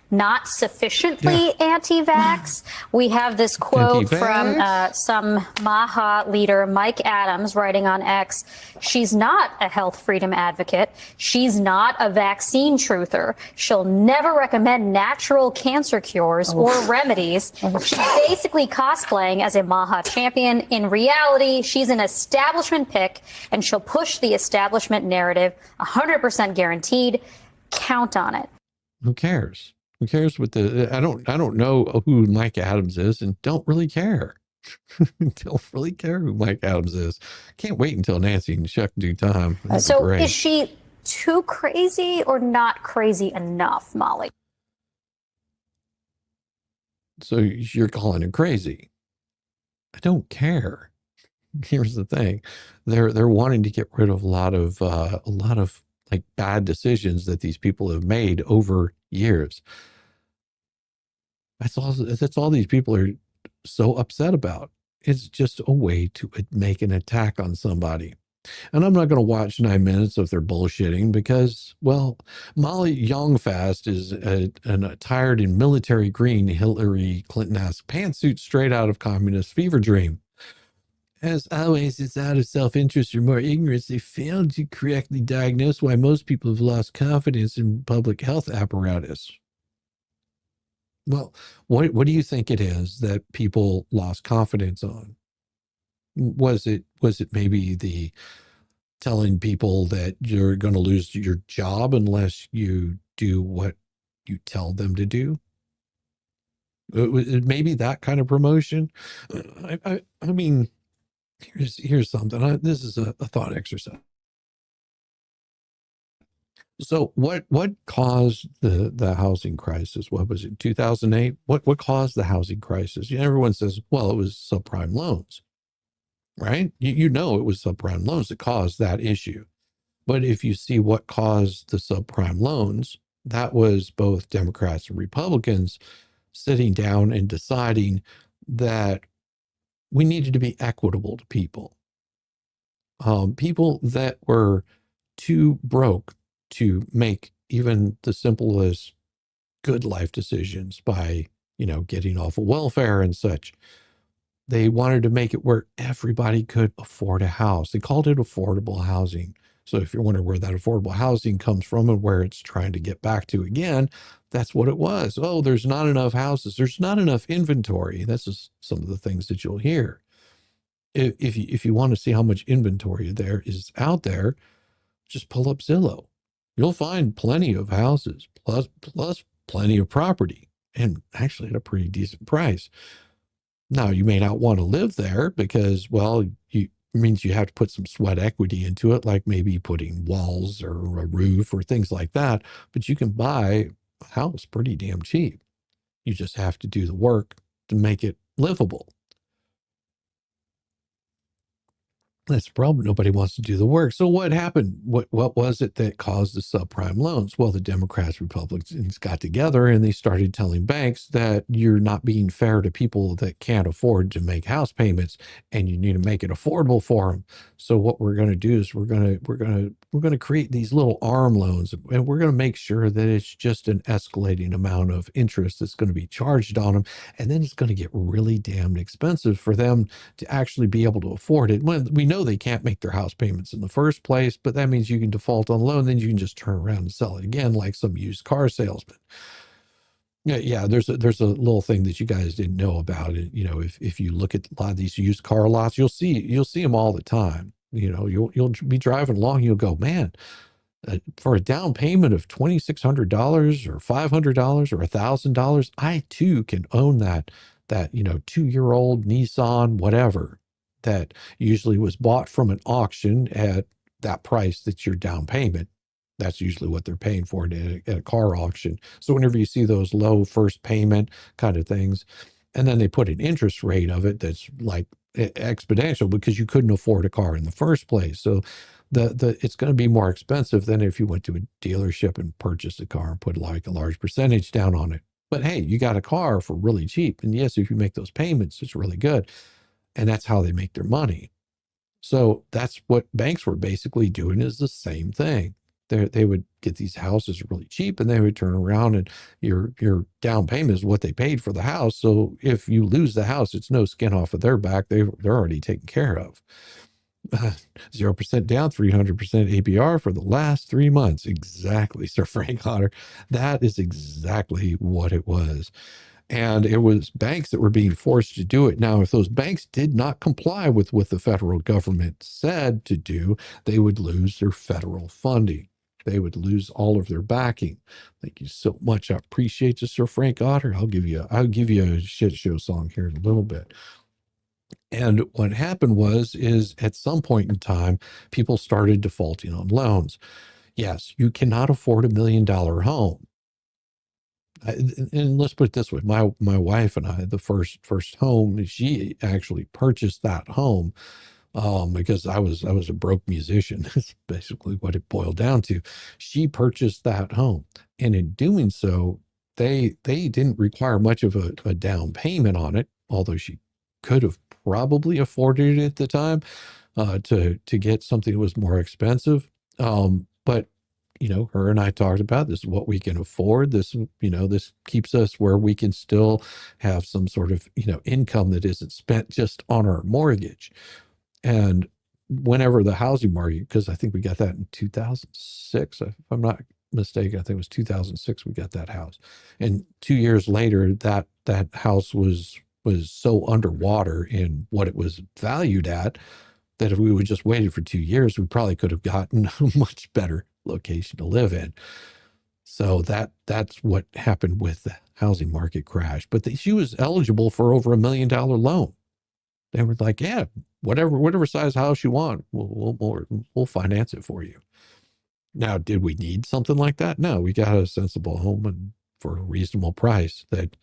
not sufficiently anti-vax. We have this quote from some MAHA leader, Mike Adams, writing on X. She's not a health freedom advocate. She's not a vaccine truther. She'll never recommend natural cancer cures or remedies. She's basically cosplaying as a MAHA champion. In reality, she's an establishment pick, and she'll push the establishment narrative, 100% guaranteed. Count on it. Who cares? Who cares what I don't know who Mike Adams is and don't really care. Don't really care who Mike Adams is. Can't wait until Nancy and Chuck do time. So is she too crazy or not crazy enough, Molly? So you're calling her crazy. I don't care. Here's the thing. They're wanting to get rid of a lot of bad decisions that these people have made over years. That's all these people are so upset about. It's just a way to make an attack on somebody. And I'm not going to watch 9 minutes of their bullshitting because, well, Molly Youngfast is an attired in military green Hillary Clinton-esque pantsuit straight out of Communist Fever Dream. As always, it's out of self-interest or more ignorance. They failed to correctly diagnose why most people have lost confidence in public health apparatus. Well, what do you think it is that people lost confidence on? Was it maybe the telling people that you're going to lose your job unless you do what you tell them to do? Maybe that kind of promotion. I mean, here's something. This is a thought exercise. So what caused the housing crisis? What was it, 2008? What caused the housing crisis? Everyone says, well, it was subprime loans, right? You know it was subprime loans that caused that issue. But if you see what caused the subprime loans, that was both Democrats and Republicans sitting down and deciding that we needed to be equitable to people. People that were too broke to make even the simplest good life decisions by, getting off of welfare and such. They wanted to make it where everybody could afford a house. They called it affordable housing. So if you're wondering where that affordable housing comes from and where it's trying to get back to again, that's what it was. Oh, there's not enough houses. There's not enough inventory. That's just some of the things that you'll hear. If you want to see how much inventory there is out there, just pull up Zillow. You'll find plenty of houses, plus plenty of property, and actually at a pretty decent price. Now, you may not want to live there because, well, it means you have to put some sweat equity into it, like maybe putting walls or a roof or things like that. But you can buy a house pretty damn cheap. You just have to do the work to make it livable. That's the problem. Nobody wants to do the work. So what happened? What was it that caused the subprime loans? Well, the Democrats, Republicans got together and they started telling banks that you're not being fair to people that can't afford to make house payments, and you need to make it affordable for them. So what we're going to do is we're going to create these little arm loans, and we're going to make sure that it's just an escalating amount of interest that's going to be charged on them, and then it's going to get really damn expensive for them to actually be able to afford it. When we know they can't make their house payments in the first place, but that means you can default on the loan, then you can just turn around and sell it again like some used car salesman. Yeah, there's a little thing that you guys didn't know about it. If you look at a lot of these used car lots, you'll see them all the time. You'll be driving along, you'll go, man, for a down payment of $2,600 or $500 or $1,000, I too can own that 2-year-old Nissan, whatever, that usually was bought from an auction at that price that's your down payment. That's usually what they're paying for it at a car auction. So whenever you see those low first payment kind of things, and then they put an interest rate of it that's like exponential because you couldn't afford a car in the first place. So it's going to be more expensive than if you went to a dealership and purchased a car and put like a large percentage down on it. But hey, you got a car for really cheap. And yes, if you make those payments, it's really good. And that's how they make their money. So that's what banks were basically doing, is the same thing. They would get these houses really cheap, and they would turn around and your down payment is what they paid for the house. So if you lose the house, it's no skin off of their back. They're already taken care of. 0% down, 300% APR for the last 3 months. Exactly, Sir Frank Otter. That is exactly what it was. And it was banks that were being forced to do it. Now, if those banks did not comply with what the federal government said to do, they would lose their federal funding. They would lose all of their backing. Thank you so much. I appreciate you, Sir Frank Otter. I'll give you a shit show song here in a little bit. And what happened is at some point in time, people started defaulting on loans. Yes, you cannot afford $1 million home. And let's put it this way: my wife and I, the first home, she actually purchased that home because I was a broke musician. That's basically what it boiled down to. She purchased that home, and in doing so, they didn't require much of a down payment on it, although she could have probably afforded it at the time. to get something that was more expensive. But her and I talked about this is what we can afford. This this keeps us where we can still have some sort of income that isn't spent just on our mortgage. And whenever the housing market, because I think we got that in 2006, if I'm not mistaken, I think it was 2006 we got that house, and 2 years later that house was so underwater in what it was valued at that if we would just waited for 2 years, we probably could have gotten a much better location to live in. So that's what happened with the housing market crash. But she was eligible for over $1 million loan. They were like, yeah, whatever size house you want, we'll finance it for you. Now, did we need something like that? No, we got a sensible home and for a reasonable price. That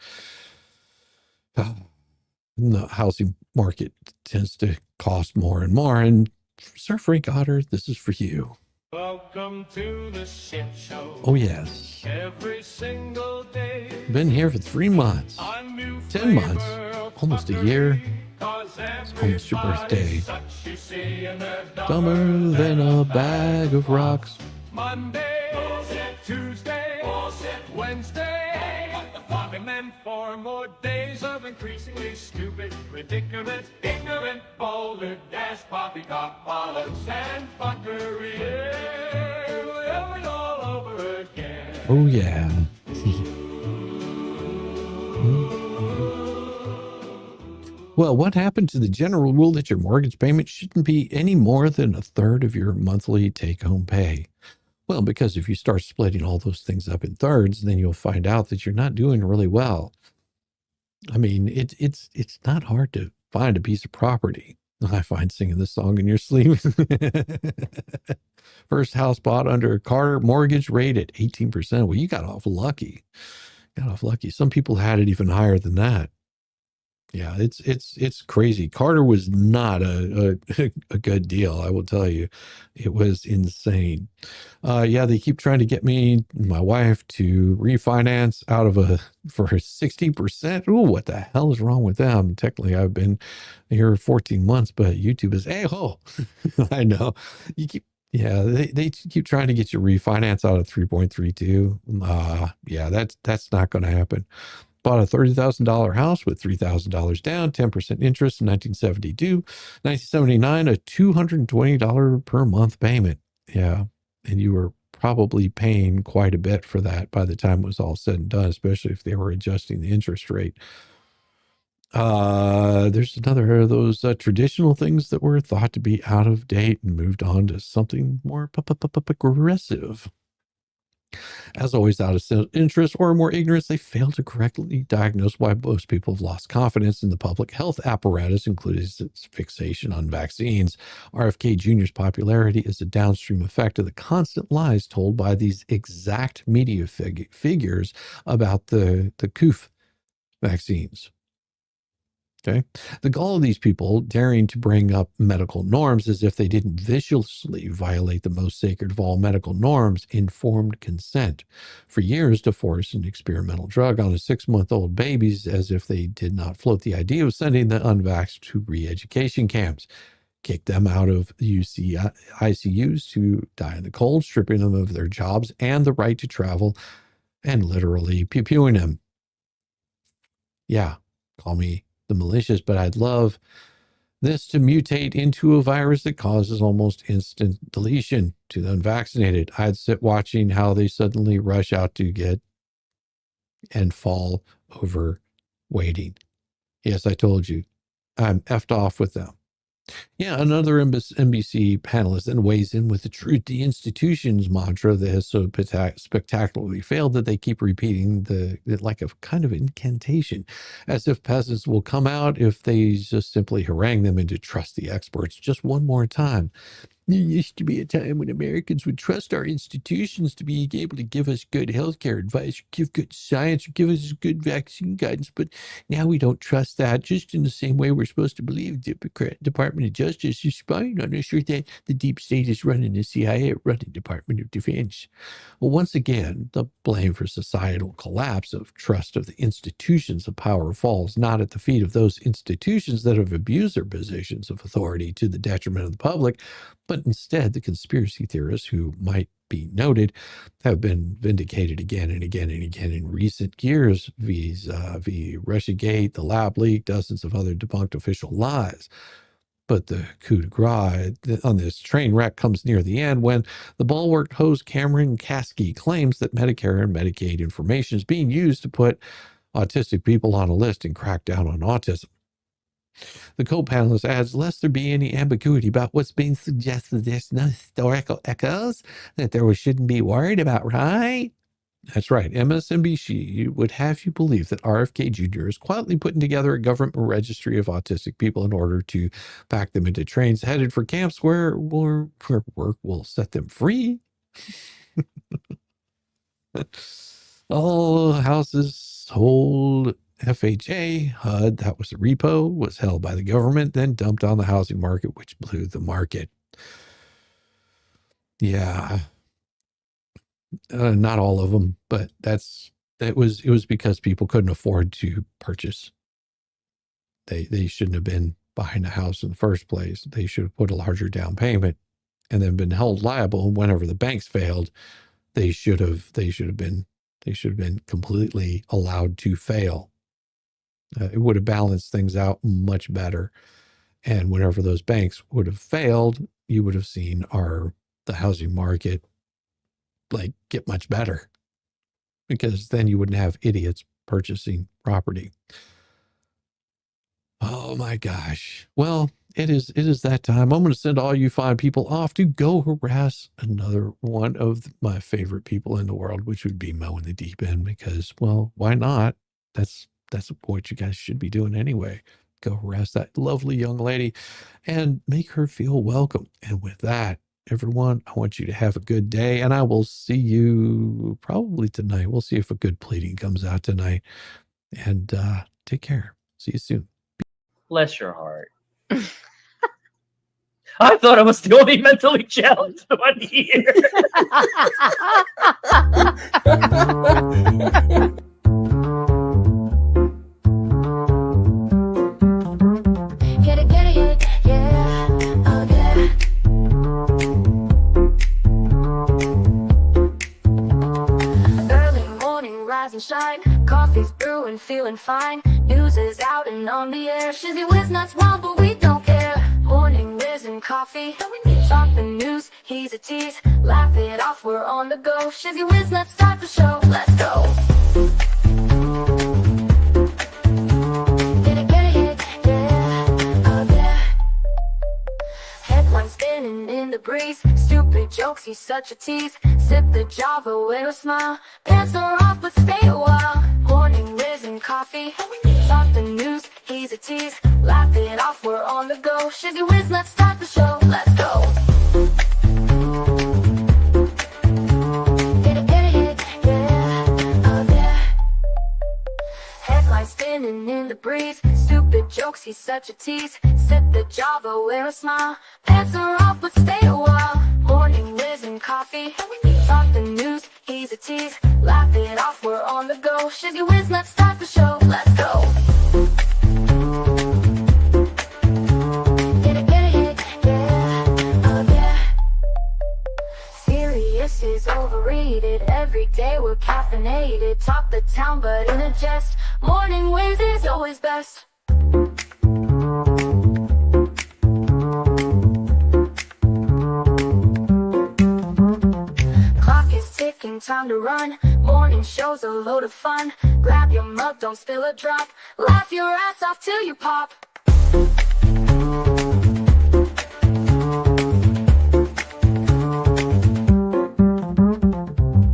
the housing market tends to cost more and more. And Sir Frank Otter, this is for you. Welcome to the shit show. Oh, yes. Every single day. Been here for 3 months, 10 months, almost a year. It's almost your birthday. Dumber than a bag of rocks. Monday, bullshit. Tuesday, bullshit. Wednesday, and then 4 more days of increasingly stupid, ridiculous, ignorant, boulder, dash, poppycock, bollocks, and fuckery. We'll do it all over again. Oh, yeah. Well, what happened to the general rule that your mortgage payment shouldn't be any more than 1/3 of your monthly take-home pay? Well, because if you start splitting all those things up in thirds, then you'll find out that you're not doing really well. I mean, it's not hard to find a piece of property. I find singing this song in your sleep. First house bought under Carter mortgage rate at 18%. Well, you got off lucky. Some people had it even higher than that. Yeah, it's crazy. Carter was not a good deal, I will tell you. It was insane. Yeah, they keep trying to get me, my wife, to refinance out of for 60%. Ooh, what the hell is wrong with them? Technically, I've been here 14 months, but YouTube is a-hole. I know. They keep trying to get you refinance out of 3.32. Yeah, that's not going to happen. Bought a $30,000 house with $3,000 down, 10% interest in 1972, 1979, a $220 per month payment. Yeah, and you were probably paying quite a bit for that by the time it was all said and done, especially if they were adjusting the interest rate. There's another of those traditional things that were thought to be out of date and moved on to something more progressive. As always, out of interest or more ignorance, they fail to correctly diagnose why most people have lost confidence in the public health apparatus, including its fixation on vaccines. RFK Jr.'s popularity is a downstream effect of the constant lies told by these exact media figures about the COOF vaccines. Okay. The gall of these people daring to bring up medical norms as if they didn't viciously violate the most sacred of all medical norms, informed consent. For years, to force an experimental drug on a 6-month-old babies as if they did not float the idea of sending the unvaxxed to re-education camps. Kick them out of ICUs to die in the cold, stripping them of their jobs and the right to travel, and literally pew-pewing them. Yeah, call me the malicious, but I'd love this to mutate into a virus that causes almost instant deletion to the unvaccinated. I'd sit watching how they suddenly rush out to get and fall over waiting. Yes, I told you. I'm effed off with them. Yeah, another NBC panelist then weighs in with the truth the institution's mantra that has so spectacularly failed that they keep repeating it like a kind of incantation, as if peasants will come out if they just simply harangue them into trust the experts just one more time. There used to be a time when Americans would trust our institutions to be able to give us good healthcare advice, or give good science, or give us good vaccine guidance. But now we don't trust that, just in the same way we're supposed to believe the Department of Justice is spying on us, or that the deep state is running the CIA, or running Department of Defense. Well, once again, the blame for societal collapse of trust of the institutions of power falls not at the feet of those institutions that have abused their positions of authority to the detriment of the public, but instead the conspiracy theorists who might be noted have been vindicated again and again and again in recent years vis-a-vis Russiagate, the lab leak, dozens of other debunked official lies. But the coup de grace on this train wreck comes near the end when the bulwarked host Cameron Kasky claims that Medicare and Medicaid information is being used to put autistic people on a list and crack down on autism. The co-panelist adds, lest there be any ambiguity about what's being suggested, there's no historical echoes that shouldn't be worried about, right? That's right. MSNBC would have you believe that RFK Jr. is quietly putting together a government registry of autistic people in order to pack them into trains headed for camps where work will set them free. All houses sold FHA, HUD, that was the repo, was held by the government, then dumped on the housing market, which blew the market. Yeah. Not all of them, but it was because people couldn't afford to purchase. They shouldn't have been buying a house in the first place. They should have put a larger down payment and then been held liable whenever the banks failed. They should have been completely allowed to fail. It would have balanced things out much better. And whenever those banks would have failed, you would have seen the housing market get much better, because then you wouldn't have idiots purchasing property. Oh my gosh. Well, it is that time. I'm going to send all you fine people off to go harass another one of my favorite people in the world, which would be Mo in the deep end, because, well, why not? That's what you guys should be doing anyway. Go harass that lovely young lady and make her feel welcome. And with that, everyone, I want you to have a good day, and I will see you probably tonight. We'll see if a good pleading comes out tonight. And take care. See you soon. Bless your heart. I thought I was the only mentally challenged one here. And shine, coffee's brewing, feeling fine. News is out and on the air. Shizzy Whiz nuts wild, but we don't care. Morning Whiz and Coffee. Talk the news, he's a tease. Laugh it off, we're on the go. Shizzy Whiz nuts, start the show. Let's go. Get it, yeah, oh yeah. Headlines spinning in the breeze. Stupid jokes, he's such a tease. Sip the Java, wear a smile. Pants are off, but stay a while. Morning Whiz and Coffee. Talk the news, he's a tease. Laugh it off, we're on the go. Shizzy Whiz, let's start the show. Let's go. Get it, yeah, oh yeah. Headlines spinning in the breeze. Stupid jokes, he's such a tease. Sip the Java, wear a smile. Pants are off, but stay a while. Morning Whiz and Coffee. Talk the news, he's a tease. Laugh it off, we're on the go. Shizzy Whiz, let's start the show. Let's go. Get it, yeah, oh yeah. Serious is overrated. Every day we're caffeinated. Talk the town, but in a jest. Morning Whiz is always best. Ticking, time to run. Morning show's a load of fun. Grab your mug, don't spill a drop. Laugh your ass off till you pop.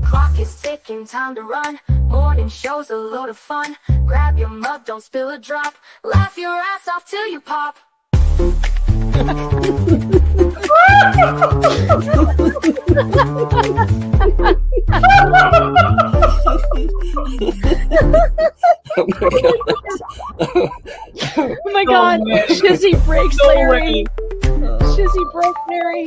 Clock is ticking, time to run. Morning show's a load of fun. Grab your mug, don't spill a drop. Laugh your ass off till you pop. Oh my god, Shizzy breaks Larry. Shizzy broke Larry.